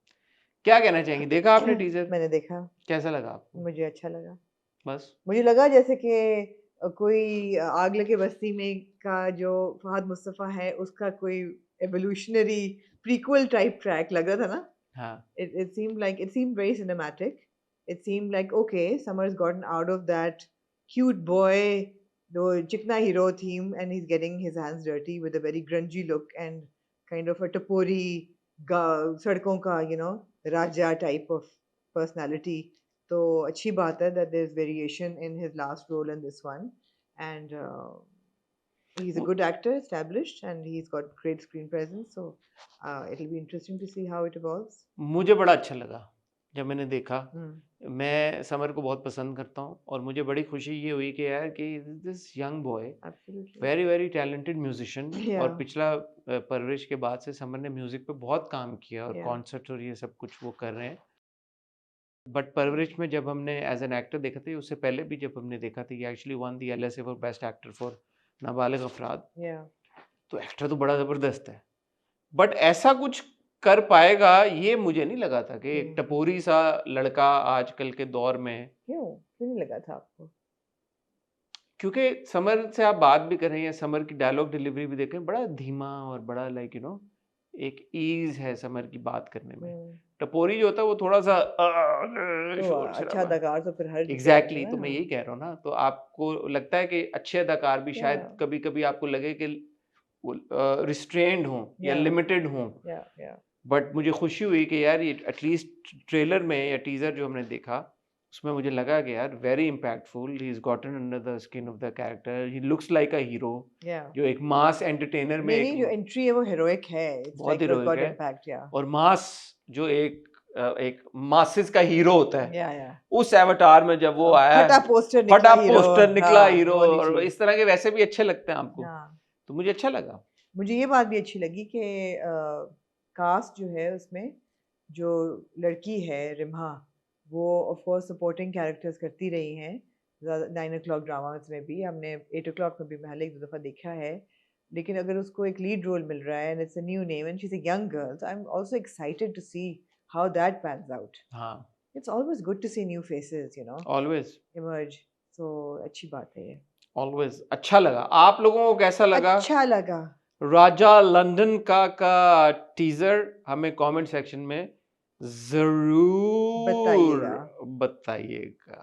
Speaker 1: क्या कहना चाहेंगे? देखा आपने टीजर?
Speaker 2: मैंने देखा,
Speaker 1: कैसा लगा आपको?
Speaker 2: मुझे अच्छा लगा।
Speaker 1: बस
Speaker 2: मुझे लगा जैसे कि कोई आग लगे बस्ती में का जो फहद मुस्तफ़ा है, उसका कोई एवोल्यूशनरी प्रीक्वल टाइप ट्रैक लग रहा था ना।
Speaker 1: हाँ,
Speaker 2: It seemed very cinematic. It seemed like, okay, Summer's gotten out of that cute boy, the chikna hero theme, and he's getting his hands dirty with a very grungy look and kind of a tapori, sadkon ka, Raja type of personality. So अच्छी बात है that there's variation in his last role and this one, and he's a good actor, established, and he's got great screen presence. So it'll be interesting to see how it evolves.
Speaker 1: मुझे बड़ा अच्छा लगा जब मैंने देखा।
Speaker 2: Hmm.
Speaker 1: मैं summer को बहुत पसंद करता हूँ, और मुझे बड़ी खुशी ये हुई कि यार कि this young boy,
Speaker 2: Absolutely.
Speaker 1: Very very talented musician,
Speaker 2: Yeah.
Speaker 1: और पिछला परवरिश के बाद से समर ने म्यूजिक पे बहुत काम किया, और
Speaker 2: Yeah.
Speaker 1: कॉन्सर्ट और ये सब कुछ वो कर रहे हैं। बट परवरिश में जब हमने एज एन एक्टर देखा था, उससे पहले भी जब हमने देखा था, ये actually one the LSA for best actor for नाबालिग अफराद।
Speaker 2: Yeah.
Speaker 1: तो एक्टर तो बड़ा ज़बरदस्त है, बट ऐसा कुछ कर पाएगा ये मुझे नहीं लगा था कि एक
Speaker 2: हम्म।
Speaker 1: टपोरी सा लड़का आजकल के दौर में,
Speaker 2: क्यों नहीं लगा था आपको?
Speaker 1: क्योंकि समर से आप बात भी कर रहे हैं, समर की डायलॉग डिलीवरी भी देखें, बड़ा धीमा और बड़ा लाइक एक ईज है समर की बात करने में। टपोरी जो होता है वो थोड़ा सा
Speaker 2: तो
Speaker 1: शोर
Speaker 2: अच्छा
Speaker 1: शराबा।
Speaker 2: अदाकार तो फिर हर
Speaker 1: एग्जैक्टली, तो मैं यही कह रहा हूँ ना, तो आपको लगता है कि अच्छे अदाकार भी शायद
Speaker 2: Yeah.
Speaker 1: कभी कभी आपको लगे कि वो रिस्ट्रेन्ड हों या
Speaker 2: Yeah.
Speaker 1: लिमिटेड हों,
Speaker 2: या
Speaker 1: बट मुझे खुशी हुई कि यार ये एटलीस्ट ट्रेलर में या टीजर जो हमने देखा उसमें मुझे लगा कि यार very impactful, he is gotten under the skin of the character, he looks like a hero, जो एक मास एंटरटेनर में
Speaker 2: नहीं जो
Speaker 1: एक
Speaker 2: एंट्री है वो हेरोइक है, इट्स
Speaker 1: बहुत
Speaker 2: लाइक
Speaker 1: हीरोइक
Speaker 2: गॉट
Speaker 1: है,
Speaker 2: इम्पैक्ट। या
Speaker 1: और मास जो एक मासिस का हीरो होता है,
Speaker 2: या
Speaker 1: उस एवतार में जब वो आया,
Speaker 2: फटा पोस्टर
Speaker 1: फटा
Speaker 2: निकला हीरो,
Speaker 1: पोस्टर निकला हीरो,
Speaker 2: वो वाली
Speaker 1: और
Speaker 2: चीज।
Speaker 1: इस तरह के वैसे भी अच्छे लगते हैं आपको,
Speaker 2: हाँ,
Speaker 1: तो मुझे अच्छा लगा।
Speaker 2: मुझे ये बात भी अच्छी लगी कि कास्ट जो है उसमें जो लड़की है रिम्हा, वो ऑफ कोर्स सपोर्टिंग कैरेक्टर्स करती रही हैं 9 o'clock ड्रामास में भी, हमने 8 o'clock में भी पहले एक दो दफ़ा देखा है, लेकिन अगर उसको एक लीड रोल मिल रहा है and it's a new name and she is a young girl, so I am also excited to see how that pans out.
Speaker 1: हाँ,
Speaker 2: it's always good to see new faces
Speaker 1: always
Speaker 2: emerge, so अच्छी बात है ये।
Speaker 1: Always अच्छा लगा। आप लोगों को कैसा लगा
Speaker 2: अच्छा लगा।
Speaker 1: राजा लंदन का टीजर? हमें कमेंट सेक्शन में जरूर
Speaker 2: बताइएगा।
Speaker 1: बताइएगा।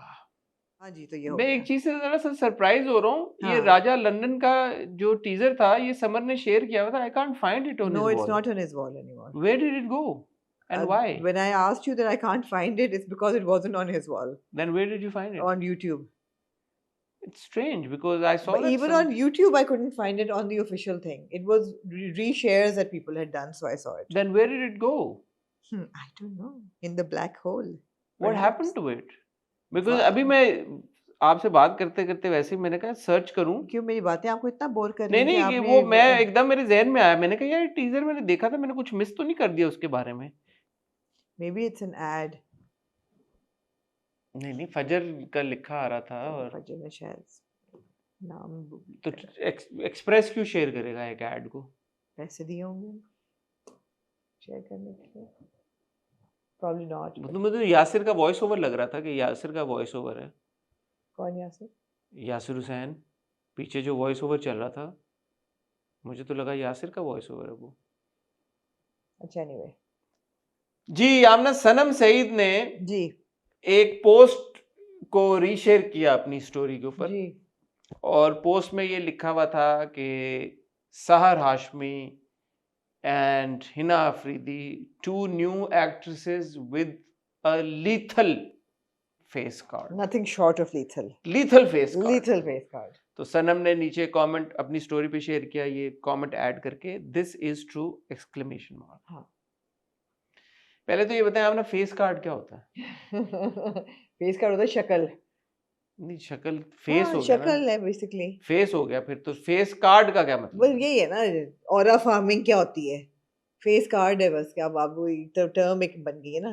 Speaker 2: हाँ जी, तो ये हो
Speaker 1: मैं
Speaker 2: गया।
Speaker 1: एक चीज से जरा सा सरप्राइज हो रहा हूँ, ये
Speaker 2: हाँ।
Speaker 1: राजा लंदन का जो टीजर था ये समर ने शेयर किया हुआ था, I can't find it on
Speaker 2: No,
Speaker 1: his
Speaker 2: it's
Speaker 1: wall.
Speaker 2: not on his wall anymore.
Speaker 1: Where did it go and why?
Speaker 2: When I asked you that I can't find it, it's because it wasn't on his wall
Speaker 1: then where did you find it?
Speaker 2: on YouTube.
Speaker 1: It's strange because I saw
Speaker 2: But
Speaker 1: that
Speaker 2: even on YouTube, I couldn't find it on the official thing. It was reshares that people had done, so I saw it.
Speaker 1: Then where did it go?
Speaker 2: I don't know. In the black hole.
Speaker 1: What
Speaker 2: perhaps.
Speaker 1: Happened to it? Because
Speaker 2: Wow.
Speaker 1: अभी मैं आपसे बात करते करते वैसे ही मैंने कहा search करूं,
Speaker 2: क्यों मेरी बातें आपको इतना बोर कर रही
Speaker 1: नहीं
Speaker 2: हैं कि
Speaker 1: नहीं कि
Speaker 2: आपने
Speaker 1: वो मैं एकदम मेरे जहन में आया, मैंने कहा यार टीजर मैंने देखा था, मैंने कुछ मिस तो नहीं कर दिया उसके बारे में?
Speaker 2: maybe it's an ad.
Speaker 1: नहीं नहीं, फजर का लिखा आ रहा था, और
Speaker 2: फजर में शायद नाम
Speaker 1: तो एक्सप्रेस क्यों शेयर करेगा एक ऐड को?
Speaker 2: पैसे दिए होंगे शेयर करने के लिए। Probably not.
Speaker 1: मतलब मुझे यासिर का वॉइस ओवर लग रहा था कि यासिर का वॉइस ओवर है,
Speaker 2: कौन यहाँ से?
Speaker 1: यासिर हुसैन, पीछे जो वॉइस ओवर चल रहा था मुझे तो लगा यासिर का वॉइस ओवर है वो।
Speaker 2: अच्छा anyway.
Speaker 1: जी, आमना सनम सईद ने
Speaker 2: जी
Speaker 1: एक पोस्ट को रीशेयर किया अपनी स्टोरी के ऊपर,
Speaker 2: जी
Speaker 1: और पोस्ट में ये लिखा हुआ था कि Sehar Hashmi and Hina Afridi, two new actresses with a lethal face card,
Speaker 2: nothing short of lethal.
Speaker 1: Lethal face card.
Speaker 2: Lethal face card.
Speaker 1: तो सनम ने नीचे कमेंट अपनी स्टोरी पे शेयर किया, ये कमेंट ऐड करके, this is true exclamation mark.
Speaker 2: हाँ।
Speaker 1: पहले तो ये बताएं आपने फेस कार्ड क्या होता है?
Speaker 2: फेस कार्ड होता है शक्ल।
Speaker 1: नहीं, शक्ल फेस
Speaker 2: हाँ,
Speaker 1: हो गया ना,
Speaker 2: शक्ल है बेसिकली।
Speaker 1: फेस हो गया, फिर तो फेस कार्ड का क्या मतलब?
Speaker 2: बस यही है ना, ऑरा फार्मिंग क्या होती है, फेस कार्ड है बस। क्या बाबू, टर्म एक बन गई है ना,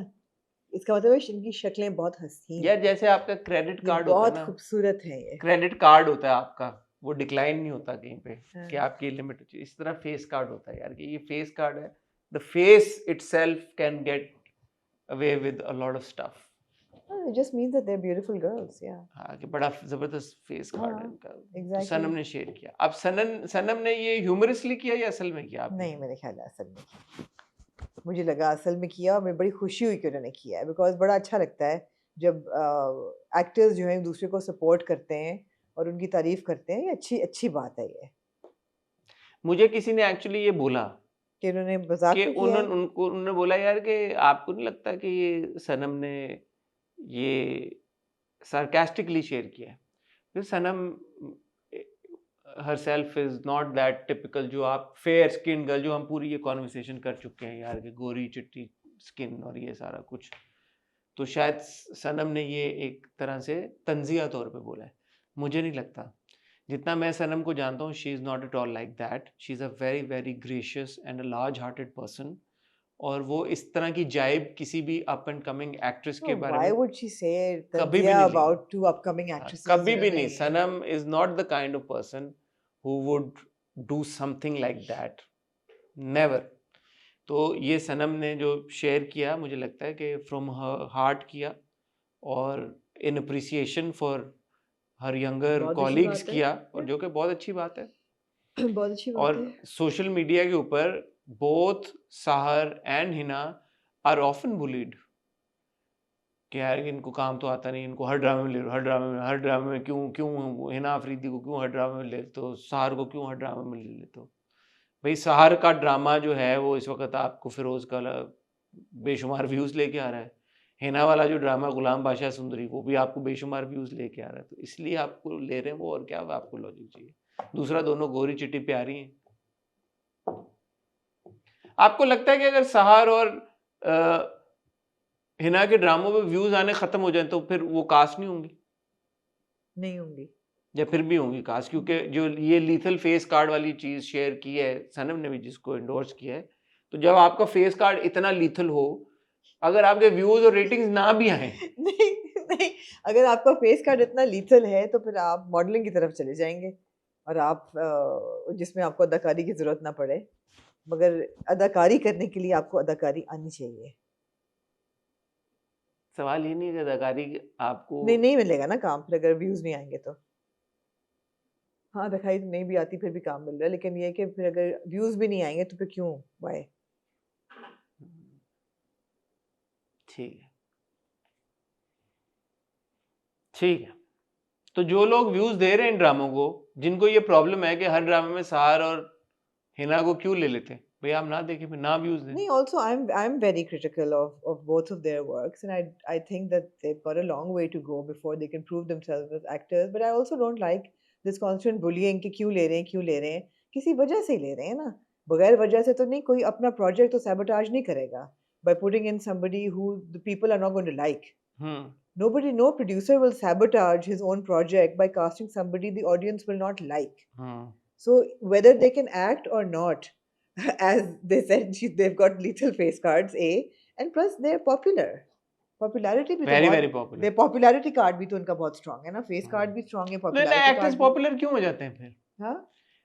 Speaker 2: इसका मतलब है इनकी शक्लें बहुत हसीन
Speaker 1: यार
Speaker 2: हैं,
Speaker 1: जैसे आपका क्रेडिट
Speaker 2: ये
Speaker 1: कार्ड होता है
Speaker 2: बहुत
Speaker 1: ना,
Speaker 2: खूबसूरत है ये।
Speaker 1: क्रेडिट कार्ड होता है आपका, वो डिक्लाइन नहीं होता कहीं पे
Speaker 2: हाँ।
Speaker 1: कि आपकी लिमिट हो, इस तरह फेस कार्ड होता है यार, कि ये फेस कार्ड है, the face itself can get away with a lot of stuff.
Speaker 2: It just means that they're beautiful girls, yeah.
Speaker 1: हाँ, कि बड़ा जबरदस्त फेस कार्ड है
Speaker 2: हाँ,
Speaker 1: इनका। तो
Speaker 2: exactly.
Speaker 1: सनम ने शेयर किया। अब सनम ने ये ह्यूमरसली किया या असल में किया आपने?
Speaker 2: नहीं, मेरे ख्याल है असल में किया। मुझे लगा असल में किया, और मैं बड़ी खुशी हुई कि उन्होंने किया है, बिकॉज बड़ा अच्छा लगता है जब एक्टर्स जो हैं एक दूसरे को सपोर्ट करते हैं और उनकी तारीफ करते हैं। ये अच्छी अच्छी बात है ये,
Speaker 1: मुझे किसी ने एक्चुअली ये बोला
Speaker 2: कि उन्होंने मजाक
Speaker 1: कि
Speaker 2: में किया है।
Speaker 1: उन्होंने बोला यार कि आपको नहीं लगता कि ये सनम ने ये सार्कास्टिकली शेयर किया है? फिर सनम herself is not that typical, जो आप फेयर स्किन गर्ल, जो हम पूरी ये कॉन्वर्सेशन कर चुके हैं यार कि गोरी चिट्टी स्किन और ये सारा कुछ, तो शायद सनम ने ये एक तरह से तंजिया तौर पे बोला है। मुझे नहीं लगता, जितना मैं सनम को जानता हूँ, she is not at all like that, she is a very very gracious and a large hearted person, और वो इस तरह की जाइब किसी भी अप एंड कमिंग एक्ट्रेस के बारे
Speaker 2: Why
Speaker 1: में
Speaker 2: would she say
Speaker 1: कभी भी
Speaker 2: tanziya
Speaker 1: नहीं
Speaker 2: about two upcoming actresses?
Speaker 1: कभी भी नहीं।
Speaker 2: जिन्होंने-
Speaker 1: Sanam is not the kind of person who would do something like that, never। तो ये सनम ने जो शेयर किया मुझे लगता है कि फ्रॉम हर हार्ट किया और इन अप्रिसिएशन फॉर हर यंगर
Speaker 2: बहुत अच्छी
Speaker 1: कॉलीग्स
Speaker 2: बात है।
Speaker 1: किया, और जो कि बहुत अच्छी बात है।
Speaker 2: बहुत अच्छी बात
Speaker 1: और
Speaker 2: है।
Speaker 1: सोशल मीडिया के ऊपर both Sahar and Hina are often bullied कि यार इनको काम तो आता नहीं, इनको हर ड्रामे में ले लो, हर ड्रामे में क्यों क्यों हिना अफरीदी को क्यों हर ड्रामे में ले लेते हो, साहर को क्यों हर ड्रामे में ले लेते हो। भाई साहर का ड्रामा जो है वो इस वक्त आपको फिरोज का बेशुमार व्यूज लेके आ रहा है, हिना वाला जो ड्रामा गुलाम बादशाह सुंदरी वो भी आपको बेशुमार व्यूज लेके आ रहा है, तो इसलिए आपको ले रहे हैं वो, और क्या आपको लॉजिक चाहिए। दूसरा, दोनों गोरी चिट्टी प्यारी हैं। आपको लगता है कि अगर सहार और हिना के ड्रामों में व्यूज आने खत्म हो जाए तो फिर वो कास्ट नहीं होंगी?
Speaker 2: नहीं होंगी।
Speaker 1: या फिर भी होंगी कास्ट, क्योंकि जो ये लीथल फेस कार्ड वाली चीज शेयर की है सनम ने भी, जिसको एंडोर्स किया है, तो जब आपका फेस कार्ड इतना लीथल हो, अगर आपके व्यूज और रेटिंग्स ना भी आए,
Speaker 2: नहीं नहीं, अगर आपका फेस कार्ड इतना लीथल है तो फिर आप मॉडलिंग की तरफ चले जाएंगे और आप जिसमें आपको अदाकारी की जरूरत ना पड़े, मगर अदाकारी करने के लिए आपको अदाकारी आनी चाहिए।
Speaker 1: सवाल ये नहीं है कि अदाकारी आपको
Speaker 2: नहीं मिलेगा ना काम फिर अगर व्यूज नहीं आएंगे तो। हाँ, अदाकारी तो नहीं भी आती फिर भी काम मिल रहा है, लेकिन ये है कि फिर अगर व्यूज भी नहीं आएंगे तो फिर क्यों, वाई?
Speaker 1: ठीक है, ठीक है। तो जो लोग व्यूज दे रहे हैं इन ड्रामों को, जिनको ये प्रॉब्लम है कि हर ड्रामे में सहार और हिना को क्यों ले लेते हैं, भैया आप ना देखें, फिर ना व्यूज दें।
Speaker 2: नहीं, also I'm very critical of both of their works, and I think that they've got a long way to go before they can prove themselves as actors. But I also don't like this constant bullying कि क्यों ले रहे हैं, किसी वजह से ही ले रहे हैं ना, बगैर वजह से तो नहीं। कोई अपना प्रोजेक्ट तो sabotage नहीं करेगा by putting in somebody who the people are not going to like. No producer will sabotage his own project by casting somebody the audience will not like. So whether they can act or not, as they said, they've got lethal face cards, and plus they're popular. Popularity भी तो
Speaker 1: very
Speaker 2: बहुत,
Speaker 1: very popular.
Speaker 2: their popularity card भी तो उनका बहुत strong है ना, face card भी strong है,
Speaker 1: नहीं,
Speaker 2: popularity
Speaker 1: एक्टर्स
Speaker 2: card भी।
Speaker 1: पॉपुलर क्यों हो जाते हैं फिर?
Speaker 2: हाँ,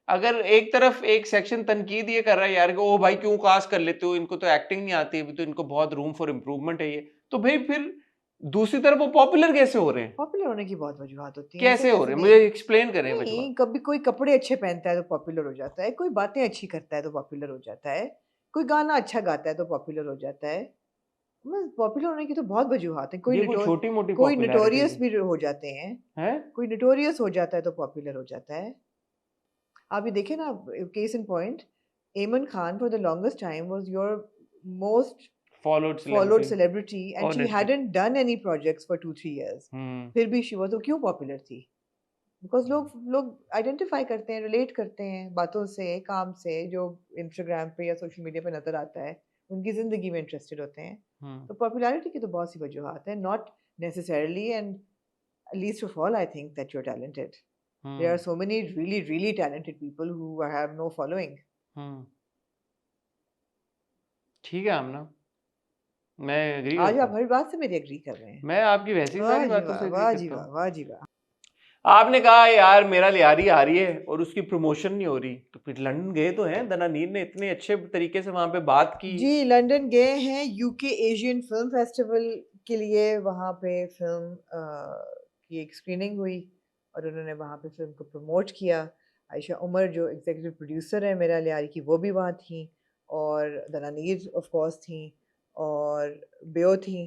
Speaker 1: अगर एक तरफ एक सेक्शन तनकीद ये कर रहा है यार कि ओ भाई क्यों कास्ट कर लेते हो, इनको तो एक्टिंग नहीं आती, अभी तो इनको बहुत रूम फॉर इम्प्रूवमेंट है ये, तो भाई फिर दूसरी तरफ वो पॉपुलर कैसे हो रहे हैं?
Speaker 2: पॉपुलर होने की बहुत वजूहत होती है,
Speaker 1: कैसे
Speaker 2: ऐसे
Speaker 1: हो
Speaker 2: कैसे
Speaker 1: रहे हैं,
Speaker 2: नहीं।
Speaker 1: मुझे एक्सप्लेन करें वजूहत।
Speaker 2: नहीं, कभी कोई कपड़े अच्छे पहनता है तो पॉपुलर हो जाता है, कोई बातें अच्छी करता है तो पॉपुलर हो जाता है, कोई गाना अच्छा गाता है तो पॉपुलर हो जाता है। बस पॉपुलर होने की तो बहुत वजूहत है।
Speaker 1: ये कोई छोटी मोटी
Speaker 2: कोई
Speaker 1: पॉपुलैरिटी
Speaker 2: नोटोरियस भी हो जाते हैं,
Speaker 1: है?
Speaker 2: कोई नोटोरियस हो जाता है तो पॉपुलर हो जाता है। आप ये देखें ना, केस इन पॉइंट, एमन Khan for the longest time was your most
Speaker 1: followed
Speaker 2: followed celebrity, and she
Speaker 1: Honestly.
Speaker 2: hadn't done any projects for 2-3 years. फिर भी she was, तो क्यों पॉपुलर थी? बिकॉज लोग आइडेंटिफाई करते हैं, रिलेट करते हैं बातों से, काम से, जो इंस्टाग्राम पे या सोशल मीडिया पे नजर आता है, उनकी जिंदगी में इंटरेस्टेड होते हैं। तो पॉपुलैरिटी की तो बहुत सी वजूहत है, not necessarily, and least of all I think that you're talented. There are so many really talented people who have no following.
Speaker 1: ठीक है आमना, मैं एग्री
Speaker 2: आज
Speaker 1: करता
Speaker 2: आप
Speaker 1: हूँ।
Speaker 2: हर बात से मेरी एग्री कर रहे हैं।
Speaker 1: मैं आपकी वैसी
Speaker 2: वाह
Speaker 1: सारी
Speaker 2: जी
Speaker 1: बातों
Speaker 2: वाह,
Speaker 1: से
Speaker 2: वाह
Speaker 1: एग्री
Speaker 2: जी
Speaker 1: करता
Speaker 2: वाह,
Speaker 1: हूँ।
Speaker 2: वाह जी वाह।
Speaker 1: आपने कहा यार मेरा लियारी आ रही है और उसकी प्रमोशन नहीं हो रही, तो फिर लंदन गए तो हैं, दनानीर ने इतने अच्छे तरीके से वहां पे बात की।
Speaker 2: जी, लंदन गए हैं यूके एशियन फिल्म फेस्टिवल के लिए, वहाँ पे फिल्म की एक स्क्रीनिंग हुई और उन्होंने वहाँ पे फिल्म को प्रमोट किया। आयशा उमर जो एग्जीक्यूटिव प्रोड्यूसर है मेरा लियारी की, वो भी वहाँ थी, और दनानीर ऑफ कोर्स थी, और बेओ थी,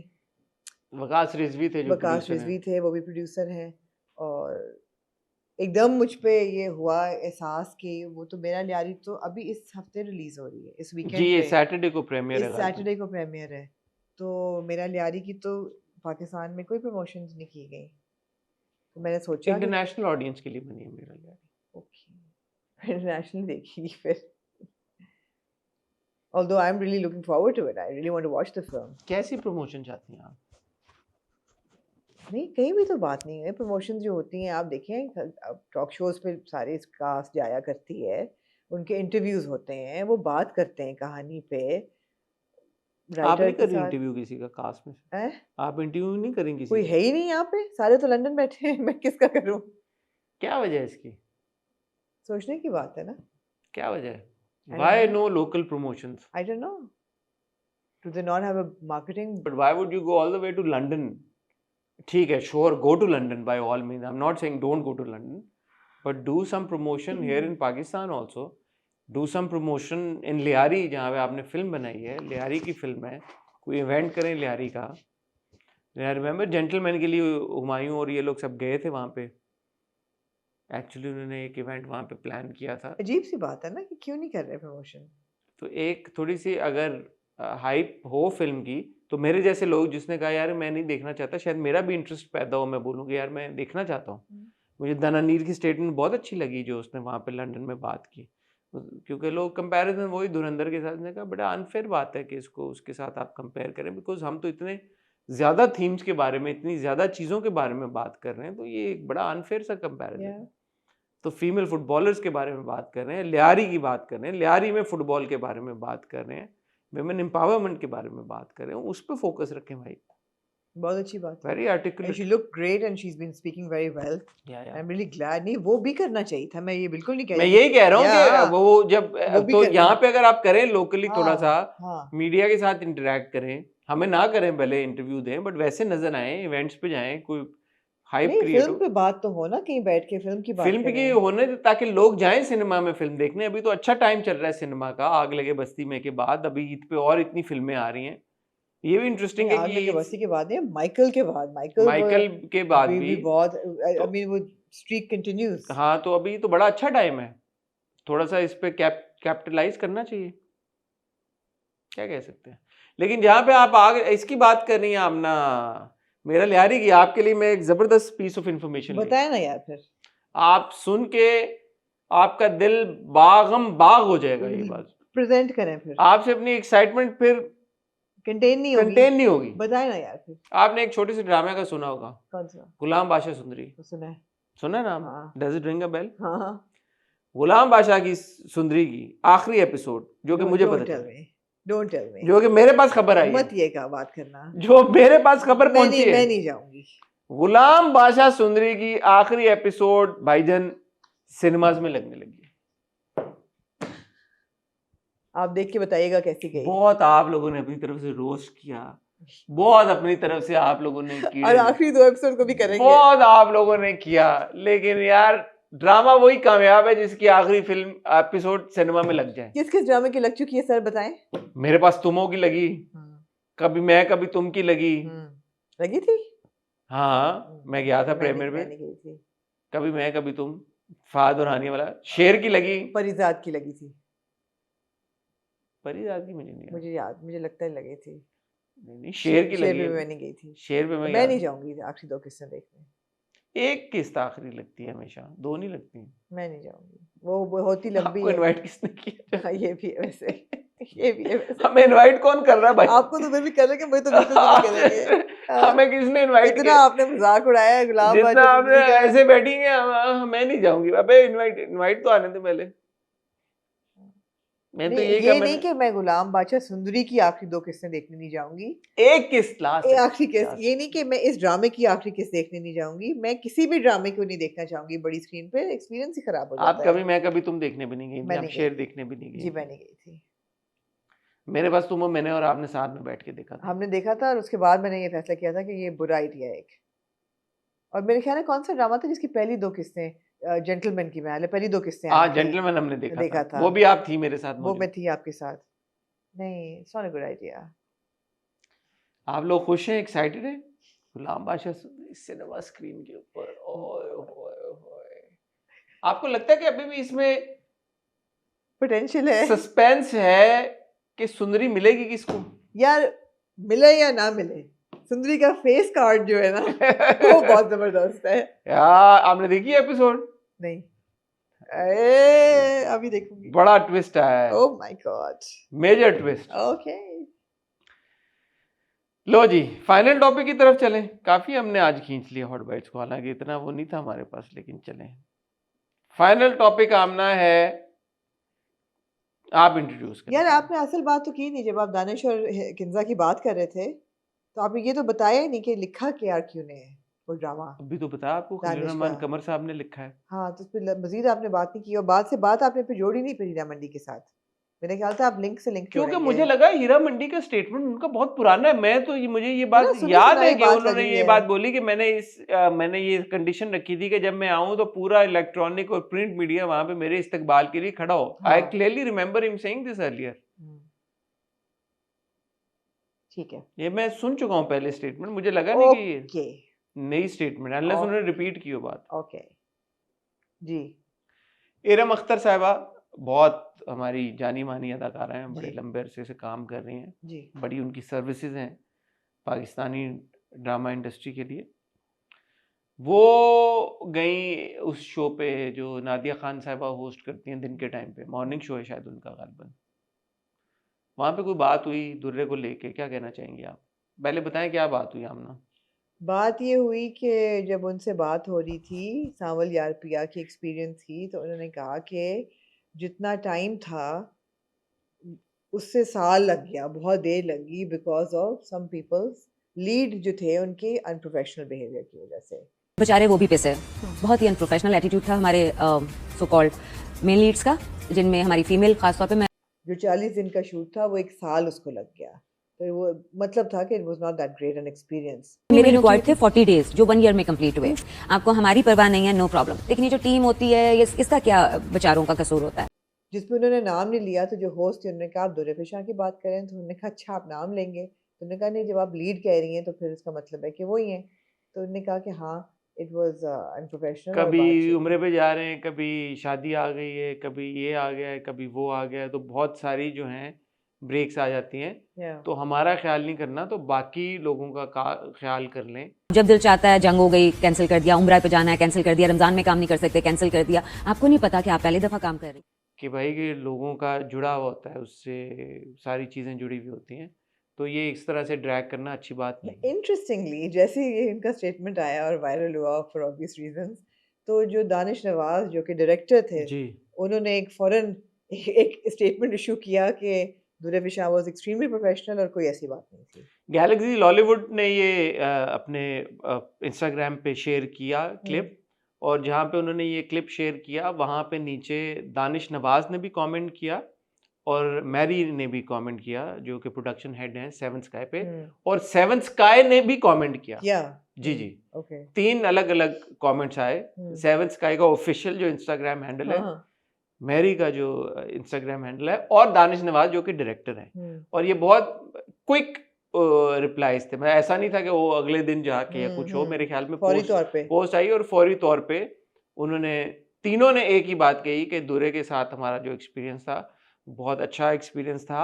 Speaker 1: वकास रिजवी थे जो
Speaker 2: वकास
Speaker 1: प्रोड्यूसर
Speaker 2: रिजवी
Speaker 1: हैं।
Speaker 2: थे, वो भी प्रोड्यूसर हैं। और एकदम मुझ पे ये हुआ एहसास कि वो तो मेरा लियारी तो अभी इस हफ्ते रिलीज हो रही है, इस
Speaker 1: जी,
Speaker 2: वीकेंड
Speaker 1: ये
Speaker 2: पे,
Speaker 1: सैटरडे को प्रीमियर है
Speaker 2: इस
Speaker 1: गालिबन।
Speaker 2: सैटरडे को प्रीमियर है। तो मेरा लियारी की तो पाकिस्तान में कोई प्रमोशंस नहीं की गई, तो मैंने सोचा कि
Speaker 1: इंटरनेशनल ऑडियंस के लिए बनी है मेरा लियारी।
Speaker 2: ओके, इंटरनेशनल देखी फिर। Although I'm really looking forward to it, I really want to watch the film.
Speaker 1: कैसी प्रमोशन चाहती हैं आप?
Speaker 2: नहीं, कहीं भी तो बात नहीं है, प्रमोशन जो होती हैं आप देखें, टॉक शोज पे सारे कास्ट जाया करती है, उनके इंटरव्यूज होते हैं, वो बात करते हैं कहानी पे
Speaker 1: आप
Speaker 2: राइटर
Speaker 1: नहीं
Speaker 2: के
Speaker 1: कर रही
Speaker 2: साथ।
Speaker 1: इंटरव्यू किसी का कास्ट में से?
Speaker 2: हैं?
Speaker 1: आप इंटरव्यू नहीं करेंगे किसी
Speaker 2: कोई
Speaker 1: का?
Speaker 2: है ही नहीं यहाँ पे, सारे तो लंदन बैठे हैं, मैं किसका करूँ?
Speaker 1: क्या वजह है इसकी?
Speaker 2: सोचने की बात है ना।
Speaker 1: क्या वजह है?
Speaker 2: I don't
Speaker 1: Why
Speaker 2: know.
Speaker 1: no local promotions?
Speaker 2: I don't know. Do they not have a marketing?
Speaker 1: But why would you go all the way to London? ठीक है, sure, go to London by all means. I'm not saying don't go to London, but do some promotion here in Pakistan also. Do some promotion in Lyari, जहाँ पे आपने film बनाई है, लियारी की film है, कोई इवेंट करें लियारी का. I remember जेंटलमैन के लिए हुमायूं और ये लोग सब गए थे वहाँ पे. एक्चुअली उन्होंने एक इवेंट वहाँ पे प्लान किया था.
Speaker 2: अजीब सी बात है ना कि क्यों नहीं कर रहे प्रमोशन.
Speaker 1: तो एक थोड़ी सी अगर हाइप हो फिल्म की, तो मेरे जैसे लोग जिसने कहा यार मैं नहीं देखना चाहता, शायद मेरा भी इंटरेस्ट पैदा हो, मैं बोलूँगी यार मैं देखना चाहता हूँ. मुझे दनानीर की स्टेटमेंट बहुत अच्छी लगी जो उसने वहाँ पे लंदन में बात की, क्योंकि लोग कंपैरिजन वही धुरंधर के साथ ने कहा बड़ा अनफेयर बात है कि इसको उसके साथ आप कंपेयर करें, बिकॉज हम तो इतने ज़्यादा थीम्स के बारे में, इतनी ज़्यादा चीज़ों के बारे में बात कर रहे हैं, तो ये एक बड़ा अनफेयर सा कंपैरिजन है. तो फीमेल फुटबॉलर्स के बारे में बात कर रहे हैं, लियारी की बात कर रहे हैं, लियारी में फुटबॉल के बारे में बात कर रहे हैं, विमेन एम्पावरमेंट के बारे में बात कर रहे हैं, उस पर फोकस रखें भाई.
Speaker 2: बहुत अच्छी बात है.
Speaker 1: Very articulate.
Speaker 2: She looked great and she's been speaking very well. I'm really glad. नहीं वो भी करना चाहिए था, मैं ये बिल्कुल नहीं कह
Speaker 1: मैं
Speaker 2: रही.
Speaker 1: यही कह रहा हूँ कि वो जब
Speaker 2: भी
Speaker 1: तो
Speaker 2: करना.
Speaker 1: यहाँ पे अगर आप करें लोकली थोड़ा
Speaker 2: हाँ,
Speaker 1: सा
Speaker 2: हाँ.
Speaker 1: मीडिया के साथ इंटरेक्ट करें, हमें ना करें भले इंटरव्यू दें, बट वैसे नजर आए, इवेंट्स पे जाएं, कोई हाइप
Speaker 2: नहीं
Speaker 1: क्रिएट
Speaker 2: फिल्म
Speaker 1: हो.
Speaker 2: पे बात तो हो ना, कहीं बैठ के फिल्म की बात
Speaker 1: फिल्म की
Speaker 2: करें.
Speaker 1: होने दे ताकि लोग जाएं सिनेमा में फिल्म देखने. अभी तो अच्छा टाइम चल रहा है सिनेमा का, आग लगे बस्ती में के बाद अभी ईद पे और इतनी फिल्में आ रही हैं. ये भी इंटरेस्टिंग है
Speaker 2: आग लगे
Speaker 1: कि
Speaker 2: बस्ती के बाद नहीं, माइकल के बाद.
Speaker 1: माइकल के बाद भी
Speaker 2: बहुत
Speaker 1: तो,
Speaker 2: I mean वो स्ट्रीक कंटिन्यूज.
Speaker 1: हाँ, तो अभी तो बड़ा अच्छा टाइम है, थोड़ा सा इस पे कैपिटलाइज करना चाहिए, क्या कह सकते हैं. लेकिन जहाँ पे आप आगे इसकी बात कर रही हैं आमना, मेरा लियारी की, आपके लिए मैं एक जबरदस्त पीस ऑफ इंफॉर्मेशन
Speaker 2: बताया ना यार, फिर
Speaker 1: आप सुन के आपका दिल बागम बाग हो जाएगा. ये बात
Speaker 2: प्रेजेंट करें, फिर
Speaker 1: आपसे अपनी एक्साइटमेंट फिर
Speaker 2: कंटेन नहीं होगी. बताया ना यार. फिर
Speaker 1: आपने एक छोटी सी ड्रामे का सुना होगा,
Speaker 2: कौन सा?
Speaker 1: गुलाम बादशाह सुंदरी. सुना है नाम?
Speaker 2: हाँ.
Speaker 1: Does it ring a bell?
Speaker 2: हाँ.
Speaker 1: गुलाम बादशाह की सुंदरी की आखिरी एपिसोड जो कि मुझे पता चला,
Speaker 2: डोंट टेल मी,
Speaker 1: जो कि मेरे पास खबर आई,
Speaker 2: मत ये का बात करना,
Speaker 1: जो मेरे पास खबर पहुंची है.
Speaker 2: मैं नहीं जाऊंगी.
Speaker 1: गुलाम बादशाह सुंदरी की आखिरी एपिसोड भाईजान सिनेमाज में लगने लगी.
Speaker 2: आप देख के बताइएगा कैसी गई.
Speaker 1: बहुत आप लोगों ने अपनी तरफ से रोस्ट किया, बहुत अपनी तरफ से आप लोगों ने किया,
Speaker 2: और आखिरी 2 एपिसोड को भी करेंगे,
Speaker 1: बहुत आप लोगों ने किया. लेकिन यार ड्रामा वही कामयाब है जिसकी आखिरी फिल्म एपिसोड सिनेमा में लग जाए.
Speaker 2: किस किस ड्रामे की लग चुकी है सर, बताएं.
Speaker 1: मेरे पास तुमों की लगी, कभी मैं कभी तुम की लगी.
Speaker 2: लगी थी.
Speaker 1: हाँ, मैं गया था प्रीमियर में. कभी मैं कभी तुम, फहद और हानिया वाला. शेर की लगी,
Speaker 2: परिजाद की लगी थी.
Speaker 1: परिजाद की मुझे
Speaker 2: लगता है लगी थी.
Speaker 1: नहीं, शेर की लगी.
Speaker 2: शेर पे मैं नहीं गई थी.
Speaker 1: शेर पे
Speaker 2: मैं नहीं जाऊंगी आखिरी 2 किस्सें देखने.
Speaker 1: एक किस्त आखिरी लगती है हमेशा, 2 नहीं लगती.
Speaker 2: मैं नहीं जाऊंगी, वो होती लंबी है.
Speaker 1: इनवाइट किसने किया?
Speaker 2: हाँ, ये भी है वैसे. ये भी है वैसे.
Speaker 1: हमें इनवाइट कौन कर रहा है भाई?
Speaker 2: आपको तो फिर भी करेंगे, मुझे तो बिल्कुल नहीं करेंगे.
Speaker 1: हमें किसने इनवाइट
Speaker 2: किया? इतना आपने मजाक उड़ाया है गुलाम
Speaker 1: जितना आपने ऐसे बैठेंगे. मैं नहीं जाऊंगी. अबे इनवाइट तो आने दे पहले. मैं तो
Speaker 2: ये नहीं कि मैं गुलाम बादशाह सुंदरी की आखिरी 2 किस्सें देखने नहीं जाऊंगी.
Speaker 1: एक किस्त लास्ट
Speaker 2: आखिरी किस्त. ये नहीं कि मैं इस ड्रामे की आखिरी किस्त देखने नहीं जाऊंगी. मैं किसी भी ड्रामे को नहीं देखना चाहूंगी बड़ी स्क्रीन पे, एक्सपीरियंस ही खराब हो जाता है.
Speaker 1: आप कभी मैं कभी तुम देखने भी नहीं गई, आप शेर देखने भी नहीं गई.
Speaker 2: जी मैं नहीं गई थी.
Speaker 1: मेरे पास तुम, मैंने और आपने साथ में बैठ के देखा था.
Speaker 2: हमने देखा था और उसके बाद मैंने ये फैसला किया था कि ये बुरा आइडिया है एक. और मेरे ख्याल में कौन सा ड्रामा था जिसकी पहली 2 किस्सें जेंटलमैन की में पहली 2 किस्सें.
Speaker 1: हाँ, जेंटलमैन हमने देखा था. वो भी आप थी मेरे साथ.
Speaker 2: वो मैं थी आपके साथ. नहीं, it's not a good idea.
Speaker 1: आप लोग खुश हैं, एक्साइटेड हैं? गुलाम बादशाह सिनेमा स्क्रीन के ऊपर. आपको लगता है कि अभी भी इसमें
Speaker 2: पोटेंशियल है,
Speaker 1: सस्पेंस है कि सुंदरी मिलेगी किसको?
Speaker 2: यार मिले या ना मिले, सुंदरी का फेस कार्ड जो है ना वो बहुत जबरदस्त है
Speaker 1: यार. आपने देखी एपिसोड?
Speaker 2: नहीं. अभी देखूंगी.
Speaker 1: बड़ा ट्विस्ट है.
Speaker 2: Oh my god,
Speaker 1: major twist.
Speaker 2: Okay,
Speaker 1: लो जी, फाइनल टॉपिक की तरफ चलें. काफी हमने आज खींच लिया हॉट बाइट्स को, हालांकि इतना वो नहीं था हमारे पास, लेकिन चलें. फाइनल टॉपिक आमना है, आप इंट्रोड्यूस करें.
Speaker 2: यार आपने असल बात तो की नहीं. जब आप दानिश और किंजा की बात कर रहे थे तो आपने ये तो बताया ही नहीं कि लिखा के यार क्यों ने वो ड्रामा.
Speaker 1: अभी तो बताया आपको, खलील रहमान कमर साहब ने लिखा है.
Speaker 2: हाँ, तो उस पर मजीद आपने बात नहीं की और बात से बात आपने फिर जोड़ी नहीं फरीदा मंडी के साथ. मेरे ख्याल से आप लिंक से लिंक
Speaker 1: क्योंकि
Speaker 2: जोड़ेंगे।
Speaker 1: मुझे लगा हीरा मंडी का स्टेटमेंट उनका बहुत पुराना है। मैं तो मुझे ये बात
Speaker 2: सुनी
Speaker 1: याद
Speaker 2: सुनाई
Speaker 1: है कि
Speaker 2: बात लग
Speaker 1: उन्होंने
Speaker 2: रही
Speaker 1: ये
Speaker 2: है।
Speaker 1: बात बोली कि मैंने ये कंडीशन रखी थी कि जब मैं आऊं तो पूरा इलेक्ट्रॉनिक और प्रिंट मीडिया वहां पे मेरे इस्तकबाल के लिए खड़ा हो। आई
Speaker 2: हाँ।
Speaker 1: Clearly remember him saying this earlier.
Speaker 2: ठीक है,
Speaker 1: ये मैं सुन चुका हूं पहले स्टेटमेंट, मुझे लगा नहीं कि ये
Speaker 2: ओके
Speaker 1: नई स्टेटमेंट, अनलेस उन्होंने रिपीट की हो बात।
Speaker 2: ओके जी
Speaker 1: इरम अख्तर साहिबा बहुत हमारी जानी मानी अदाकारा हैं, बड़े
Speaker 2: जी
Speaker 1: लंबे अरसे से काम कर रही हैं,
Speaker 2: जी
Speaker 1: बड़ी उनकी सर्विसेज हैं पाकिस्तानी ड्रामा इंडस्ट्री के लिए। वो गई उस शो पे जो नादिया खान साहिबा होस्ट करती हैं दिन के टाइम पे, मॉर्निंग शो है शायद उनका गालिबन। वहाँ पे कोई बात हुई दुर्रे को लेके, क्या कहना चाहेंगे आप? पहले बताएं क्या बात हुई आमना।
Speaker 2: बात ये हुई कि जब उनसे बात हो रही थी सांवल यार पिया की एक्सपीरियंस की, तो उन्होंने कहा कि जितना टाइम था उससे साल लग गया, बहुत देर लगी, because of some peoples lead जो थे उनके अनप्रोफेशनल बिहेवियर की वजह से।
Speaker 3: बेचारे वो भी पिसे, बहुत ही अनप्रोफेशनल एटीट्यूड था हमारे सो कॉल्ड मेन लीड्स का, जिनमें हमारी फीमेल खासतौर पे मैं
Speaker 2: जो 40 दिन का शूट था वो 1 साल उसको लग गया, तो वो मतलब था कि it was not that great an experience.
Speaker 3: मेरे रिक्वायर्ड थे 40 डेज जो 1 ईयर में कंप्लीट हुए। आपको हमारी परवाह नहीं है, नो प्रॉब्लम, लेकिन ये जो टीम होती है ये इसका क्या बेचारों का कसूर होता है?
Speaker 2: जिसमें उन्होंने नाम नहीं लिया, तो जो होस्ट थे उन्होंने कहा आप दुर्रे फिशा की बात करें, तो उन्होंने कहा अच्छा आप नाम लेंगे, तो उन्होंने कहा नहीं जब आप लीड कह रही हैं तो फिर इसका मतलब है कि वो ही हैं। तो उन्होंने कहा कि हाँ इट वाज अनप्रोफेशनल और
Speaker 1: कभी
Speaker 2: बातचीत
Speaker 1: उम्रे पे जा रहे हैं, कभी शादी आ गई है, कभी ये आ गया है, कभी वो आ गया है, तो बहुत सारी जो हैं ब्रेक्स आ जाती हैं।
Speaker 2: या
Speaker 1: तो हमारा ख्याल नहीं करना तो बाकी लोगों का ख्याल कर लें।
Speaker 3: जब दिल चाहता है जंग हो गई कैंसिल कर दिया, उम्रा पे जाना है कैंसिल कर दिया, रमजान में काम नहीं कर सकते कैंसिल कर दिया। आपको नहीं पता कि आप पहली दफा काम कर रही
Speaker 1: कि भाई कि लोगों का जुड़ा हुआ होता है, उससे सारी चीज़ें जुड़ी हुई होती हैं, तो ये इस तरह से ड्रैग करना अच्छी बात नहीं है।
Speaker 2: इंटरेस्टिंगली जैसे ही ये इनका स्टेटमेंट आया और वायरल हुआ फॉर ऑब्वियस रीजंस, तो जो दानिश नवाज जो कि डायरेक्टर थे
Speaker 1: जी
Speaker 2: उन्होंने एक फौरन एक स्टेटमेंट इशू किया कि दुर्रे फिशा वाज एक्सट्रीमली प्रोफेशनल और कोई ऐसी बात नहीं थी।
Speaker 1: गैलेक्सी लॉलीवुड ने ये अपने इंस्टाग्राम पे शेयर किया क्लिप, और जहाँ पे उन्होंने ये क्लिप शेयर किया वहाँ पे नीचे दानिश नवाज ने भी कमेंट किया और मैरी ने भी कमेंट किया जो कि प्रोडक्शन हेड हैं सेवन स्काई पे, और सेवन स्काई ने भी कमेंट किया।
Speaker 2: या
Speaker 1: जी जी,
Speaker 2: ओके
Speaker 1: 3 अलग अलग कमेंट्स आए। सेवन स्काई का ऑफिशियल जो इंस्टाग्राम हैंडल है,
Speaker 2: हाँ
Speaker 1: मैरी का जो इंस्टाग्राम हैंडल है, और दानिश नवाज जो कि डायरेक्टर हैं। और ये बहुत क्विक रिप्लाईज थे, मैं ऐसा नहीं था कि वो अगले दिन जाके या कुछ हो, मेरे ख्याल में
Speaker 2: फौरी तौर पे
Speaker 1: पोस्ट आई और फौरी तौर पे उन्होंने तीनों ने एक ही बात कही कि दुर्रे के साथ हमारा जो एक्सपीरियंस था बहुत अच्छा एक्सपीरियंस था,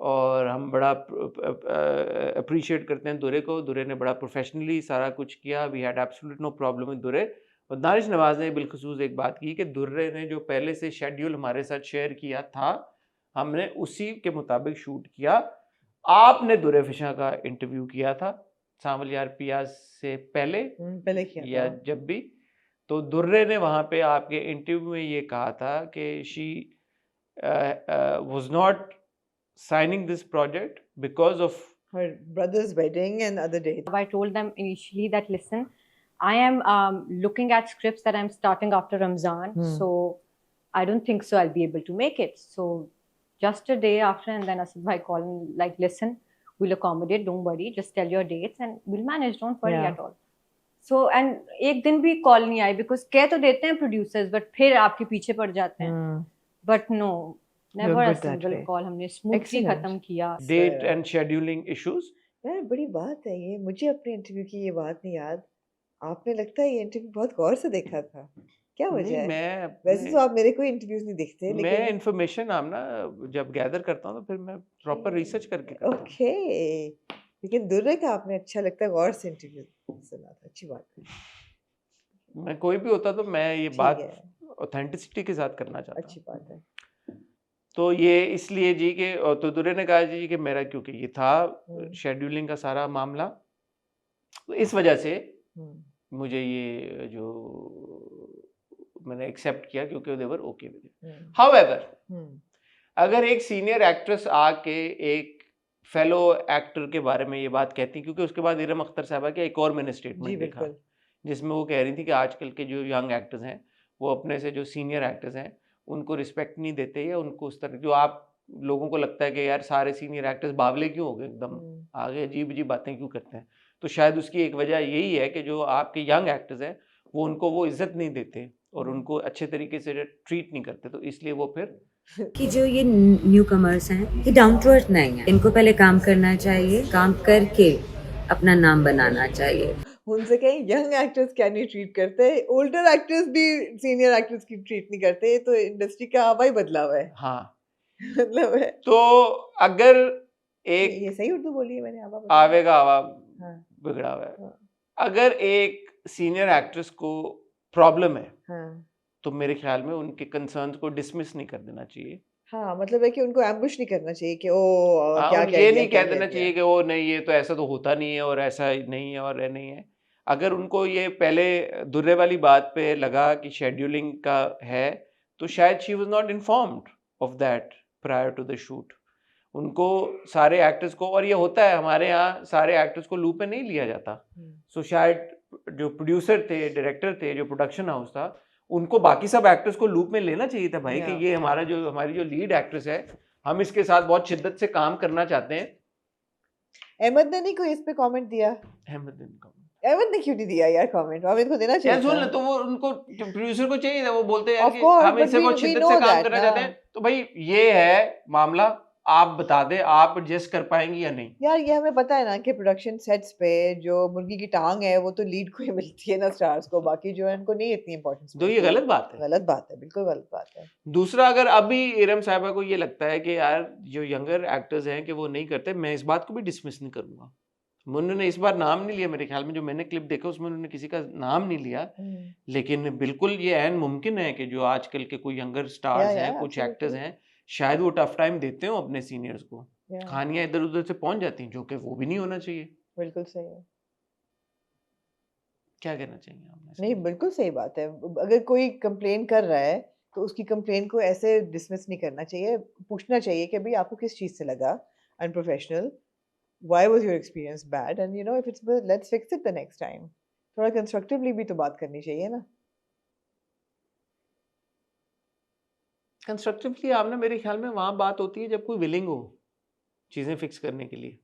Speaker 1: और हम बड़ा अप्रिशिएट करते हैं दुर्रे को। दुर्रे ने बड़ा प्रोफेशनली सारा कुछ किया, we had absolute no problem with Durre. और दानिश नवाज ने बिलखसूस एक बात की कि दुर्रे ने जो पहले से शेड्यूल हमारे साथ शेयर किया था हमने उसी के मुताबिक शूट किया। आपने दुर्रे फिशा का इंटरव्यू किया था सांवल यार पिया से पहले
Speaker 2: किया
Speaker 1: या
Speaker 2: था।
Speaker 1: जब भी, तो दुर्रे ने वहां पे आपके इंटरव्यू में ये कहा था कि she was not signing this project because of
Speaker 2: her brother's wedding and other dates.
Speaker 4: I told them initially that listen, I am looking at scripts that I'm starting after Ramzan, so I don't think so I'll be able to make it. So just a day after, and then Asad bhai called me like, listen, we'll accommodate, don't worry, just tell your dates and we'll manage, don't worry at all. So and एक दिन भी call नहीं आई, because कह तो देते हैं producers but फिर आपके पीछे पड़ जाते हैं, but no never a single call, हमने स्मूथली खत्म किया।
Speaker 1: Date and scheduling issues.
Speaker 2: यार बड़ी बात है ये, मुझे अपने इंटरव्यू की ये बात नहीं याद, आपने लगता है ये इंटरव्यू बहुत गौर से देखा था, क्या वजह है?
Speaker 1: मैं
Speaker 2: वैसे तो आप मेरे कोई इंटरव्यूज नहीं देखते,
Speaker 1: मैं
Speaker 2: लेकिन
Speaker 1: इन्फॉर्मेशन आमना जब गैदर करता हूँ तो फिर मैं प्रॉपर रिसर्च करके करता हूँ।
Speaker 2: ओके, लेकिन दुर्रे का आपने अच्छा लगता है गौर से इंटरव्यू सुना था, अच्छी बात है।
Speaker 1: मैं कोई भी होता तो मैं ये
Speaker 2: ठीक
Speaker 1: बात
Speaker 2: है,
Speaker 1: ऑथेंटिसिटी के साथ करना चाहता
Speaker 2: अच्छी बात है।
Speaker 1: हूँ। तो ये इसलिए जी कि तो दुर्रे ने कहा जी कि मेरा क्योंकि ये था शेड्यूलिंग का सारा मामला, तो इस वजह से मुझे ये जो मैंने एक्सेप्ट किया क्योंकि देवर ओके विद इट। हाउएवर अगर एक सीनियर एक्ट्रेस आके एक फेलो एक्टर के बारे में ये बात कहती, क्योंकि उसके बाद इरम अख्तर साहबा का एक और मैंने स्टेटमेंट देखा जिसमें वो कह रही थी कि आजकल के जो यंग एक्टर्स हैं वो अपने से जो सीनियर एक्टर्स हैं उनको रिस्पेक्ट नहीं देते, या उनको उस तरह जो आप लोगों को लगता है कि यार सारे सीनियर एक्टर्स बावले क्यों हो गए एकदम,
Speaker 2: हम्म,
Speaker 1: आगे अजीब अजीब बातें क्यों करते हैं। तो शायद उसकी एक वजह यही है कि जो आपके यंग एक्टर्स हैं वो उनको वो इज्जत नहीं देते और उनको अच्छे तरीके से ट्रीट नहीं करते, तो इसलिए वो फिर
Speaker 3: कि जो ये न्यू कमर्स हैं ये डाउन टू अर्थ नहीं है, इनको पहले काम करना चाहिए, काम करके अपना नाम बनाना चाहिए।
Speaker 2: उनसे कहीं यंग एक्टर्स क्या नहीं ट्रीट करते, ओल्डर एक्टर्स भी सीनियर एक्टर्स की ट्रीट नहीं करते, तो इंडस्ट्री का हवा ही बदला हुआ है।
Speaker 1: हाँ।
Speaker 2: मतलब है
Speaker 1: तो अगर एक
Speaker 2: ये सही उर्दू बोली है मैंने, हवा बदला।
Speaker 1: आवे का हवा
Speaker 2: हाँ
Speaker 1: बिगड़ा हुआ है,
Speaker 2: हाँ
Speaker 1: अगर एक सीनियर एक्ट्रेस को प्रॉब्लम है
Speaker 2: हाँ
Speaker 1: तो मेरे ख्याल में उनके कंसर्न्स को डिसमिस नहीं कर देना चाहिए।
Speaker 2: हाँ, मतलब है कि उनको एम्बुश नहीं करना चाहिए कि ओ
Speaker 1: हाँ,
Speaker 2: क्या
Speaker 1: और
Speaker 2: कह
Speaker 1: ये
Speaker 2: दिया
Speaker 1: नहीं
Speaker 2: क्या
Speaker 1: कह
Speaker 2: कह
Speaker 1: देना
Speaker 2: दिया।
Speaker 1: चाहिए कि वो नहीं ये तो ऐसा तो होता नहीं है और ऐसा नहीं है और ये नहीं है। अगर उनको ये पहले दुर्रे वाली बात पे लगा कि शेड्यूलिंग का है, तो शायद she was not informed of that prior to the shoot. उनको सारे एक्टर्स को, और ये होता है हमारे यहाँ, सारे एक्टर्स को लूप में नहीं लिया जाता। सो शायद जो प्रोड्यूसर थे, डायरेक्टर थे, जो प्रोडक्शन हाउस था, उनको बाकी सब एक्टर्स को लूप में लेना चाहिए था भाई कि
Speaker 2: Yeah.
Speaker 1: ये हमारी जो लीड एक्ट्रेस है, हम इसके साथ बहुत शिद्दत से काम करना चाहते हैं।
Speaker 2: अहमद ने नहीं कोई इस पे कमेंट दिया?
Speaker 1: अहमद दिन का
Speaker 2: अहमद ने क्यों नहीं दिया यार कमेंट? अहमद को देना
Speaker 1: यार
Speaker 2: चाहिए
Speaker 1: सुन
Speaker 2: था।
Speaker 1: ले, तो वो उनको प्रोड्यूसर को चाहिए था, वो बोलते हैं यार
Speaker 2: Of
Speaker 1: कि
Speaker 2: course,
Speaker 1: हम
Speaker 2: but
Speaker 1: इससे बहुत
Speaker 2: we
Speaker 1: शिद्दत
Speaker 2: know
Speaker 1: से काम
Speaker 2: that
Speaker 1: करना
Speaker 2: ना।
Speaker 1: चाहते हैं, तो भाई ये है मामला, आप बता दे आप एडजस्ट कर पाएंगी या नहीं।
Speaker 2: यार ये हमें पता है ना कि प्रोडक्शन सेट्स पे जो मुर्गी की टांग है वो तो लीड को ही मिलती है ना, स्टार्स को, बाकी जो है उनको नहीं इतनी इंपॉर्टेंस
Speaker 1: तो ये गलत बात है।
Speaker 2: गलत बात है, बिल्कुल गलत बात है।
Speaker 1: दूसरा, अगर अभी इरम साहिबा को ये लगता है कि यार जो यंगर एक्टर्स हैं कि वो नहीं करते, मैं इस बात को भी डिसमिस नहीं करूंगा। उन्होंने इस बार नाम नहीं लिया मेरे ख्याल में, जो मैंने क्लिप देखा उसमें उन्होंने किसी का नाम नहीं लिया, लेकिन बिल्कुल ये ऐन मुमकिन है कि जो आजकल के कोई यंगर स्टार्स हैं, कुछ एक्टर्स हैं, शायद वो टफ टाइम देते हो अपने सीनियर्स को, कहानियां इधर उधर से पहुंच जाती हैं, जो कि वो भी नहीं होना चाहिए।
Speaker 2: बिल्कुल सही है।
Speaker 1: क्या कहना चाहिए आपने?
Speaker 2: नहीं, बिल्कुल सही बात है। अगर कोई कंप्लेन कर रहा है तो उसकी कंप्लेन को ऐसे डिसमिस नहीं करना चाहिए, पूछना चाहिए कि भाई आपको किस चीज़ से लगा unprofessional, why was your experience bad, and you know if it's bad, let's fix it the next time. थोड़ा कंस्ट्रक्टिवली भी तो बात करनी चाहिए ना।
Speaker 1: कंस्ट्रक्टिवली आपने, मेरे ख्याल में वहां बात होती है जब कोई विलिंग हो चीजें फिक्स करने के लिए।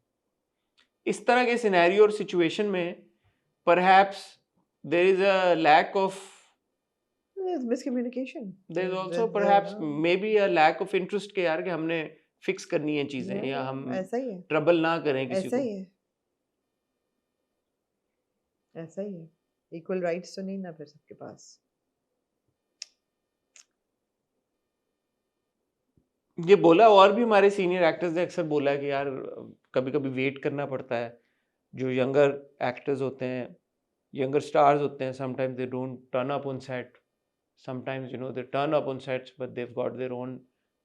Speaker 1: इस तरह के सिनेरियो और सिचुएशन में perhaps there is a lack of,
Speaker 2: There's miscommunication.
Speaker 1: There is also
Speaker 2: There's
Speaker 1: perhaps
Speaker 2: no-
Speaker 1: maybe a lack of interest के यार कि हमने फिक्स करनी है चीजें, या
Speaker 2: Yeah,
Speaker 1: हम
Speaker 2: ऐसा ही है,
Speaker 1: ट्रबल ना करें किसी
Speaker 2: ऐसा
Speaker 1: को।
Speaker 2: ही है, ऐसा ही है। इक्वल राइट्स तो नहीं ना फिर सबके पास।
Speaker 1: ये बोला, और भी हमारे सीनियर एक्टर्स ने अक्सर बोला है कि यार कभी कभी वेट करना पड़ता है। जो यंगर एक्टर्स होते हैं, यंगर स्टार्स होते हैं, sometimes they don't turn up on set, sometimes you know they turn up on sets but they've got their own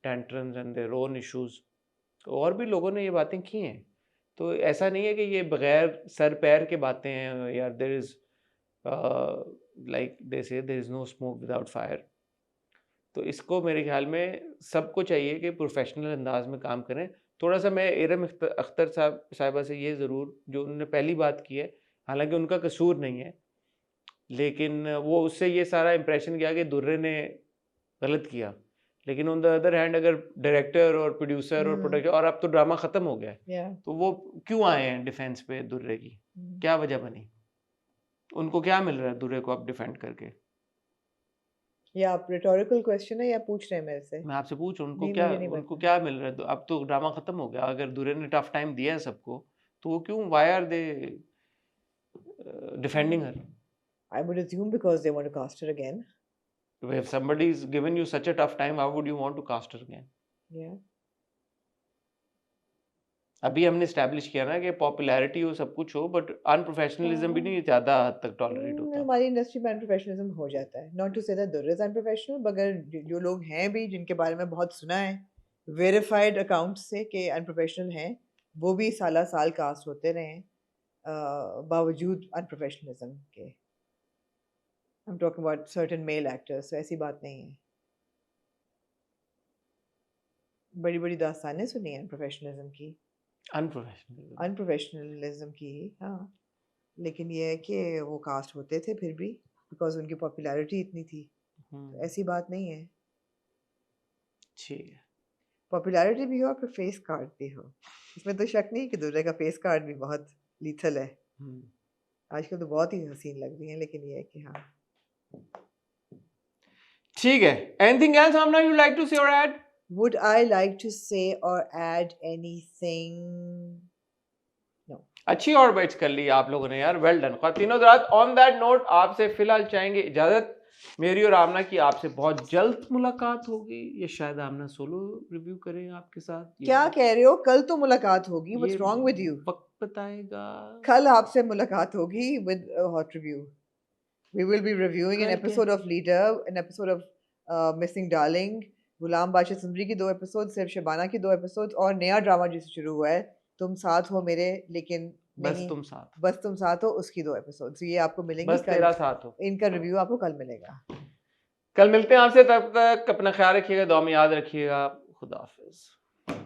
Speaker 1: tantrums and their own issues। और भी लोगों ने ये बातें की हैं, तो ऐसा नहीं है कि ये बगैर सर पैर के बातें हैं यार। There is like they say there is no smoke without fire. तो इसको मेरे ख्याल में सबको चाहिए कि प्रोफेशनल अंदाज में काम करें। थोड़ा सा मैं इरम अख्तर साहिबा से ये ज़रूर, जो उन्होंने पहली बात की है, हालांकि उनका कसूर नहीं है, लेकिन वो उससे ये सारा इंप्रेशन किया कि दुर्रे ने गलत किया। लेकिन ऑन द अदर हैंड अगर डायरेक्टर और प्रोड्यूसर और प्रोडक्शन, और अब तो ड्रामा ख़त्म हो गया है,
Speaker 2: Yeah.
Speaker 1: तो वो क्यों आए हैं डिफेंस पे दुर्रे की? क्या वजह बनी? उनको क्या मिल रहा है दुर्रे को अब डिफेंड करके?
Speaker 2: या आप रिटोरिकल क्वेश्चन है या पूछ रहे हैं मेरे से?
Speaker 1: मैं आपसे पूछ उनको
Speaker 2: नहीं,
Speaker 1: क्या,
Speaker 2: मुझे नहीं
Speaker 1: उनको
Speaker 2: पता।
Speaker 1: क्या मिल रहा है? अब तो ड्रामा खत्म हो गया, अगर दुर्रे ने टफ टाइम दिया है सबको, तो वो क्यों, why are they defending her?
Speaker 2: I would assume because they want to cast her again.
Speaker 1: If somebody is given you such a tough time, how would you want to cast her again?
Speaker 2: Yeah.
Speaker 1: अभी हमने establish किया ना कि popularity हो, सब कुछ हो, but unprofessionalism भी नहीं ज़्यादा हद तक टॉलरेट होता।
Speaker 2: हमारी इंडस्ट्री में अनप्रोफेशनलिज्म हो जाता है। Not to say that Durre is unprofessional, मगर जो लोग हैं भी जिनके बारे में बहुत सुना है वेरीफाइड अकाउंट्स से कि अनप्रोफेशनल हैं, वो भी साला साल कास्ट होते रहे हैं बावजूद अनप्रोफेशनलिज्म के। I'm talking about certain male actors, so ऐसी बात नहीं है। बड़ी बड़ी दास्तानें सुनी हैं अनप्रोफेशनलिज्म की, अनप्रोफेशनलिज्म की, हाँ। लेकिन ये है कि वो कास्ट होते थे फिर भी, बिकॉज उनकी पॉपुलैरिटी इतनी थी। तो ऐसी बात नहीं है।
Speaker 1: ठीक है,
Speaker 2: पॉपुलैरिटी भी हो और फिर फेस कार्ड भी हो, इसमें तो शक नहीं कि दूल्हे का फेस कार्ड भी बहुत लीथल है। आजकल तो बहुत ही हसीन लग रही है, लेकिन ये है कि हाँ।
Speaker 1: ठीक है, anything else Amna you like to say और add?
Speaker 2: Would I like to say or add anything? No.
Speaker 1: अच्छी और बैच कर ली आप लोगों ने यार, well done ख्वातीनो Hazrat. On that note आपसे फिलहाल चाहेंगे इजाजत, मेरी और आमना की आपसे बहुत जल्द मुलाकात होगी, या शायद आमना सोलो रिव्यू करें आपके साथ।
Speaker 2: क्या कह रहे हो? कल तो मुलाकात होगी। What's
Speaker 1: ये
Speaker 2: wrong with you?
Speaker 1: वक्त बताएगा।
Speaker 2: कल आपसे मुलाकात होगी with a hot review. We will be reviewing an
Speaker 1: कल
Speaker 2: episode of Leader, an episode of Missing Darling, गुलाम बादशाह सुंदरी की 2 एपिसोड, सिर्फ शबाना की 2 एपिसोड, और नया ड्रामा जिससे शुरू हुआ है तुम साथ हो मेरे, लेकिन
Speaker 1: बस
Speaker 2: नहीं,
Speaker 1: तुम साथ,
Speaker 2: बस तुम साथ हो, उसकी 2 एपिसोड। ये आपको मिलेंगी
Speaker 1: बस
Speaker 2: कल।
Speaker 1: तेरा साथ हो।
Speaker 2: इनका रिव्यू आपको कल मिलेगा।
Speaker 1: कल मिलते हैं आपसे, तब तक अपना ख्याल रखिएगा, दुआ में याद रखिएगा। खुदा हाफिज।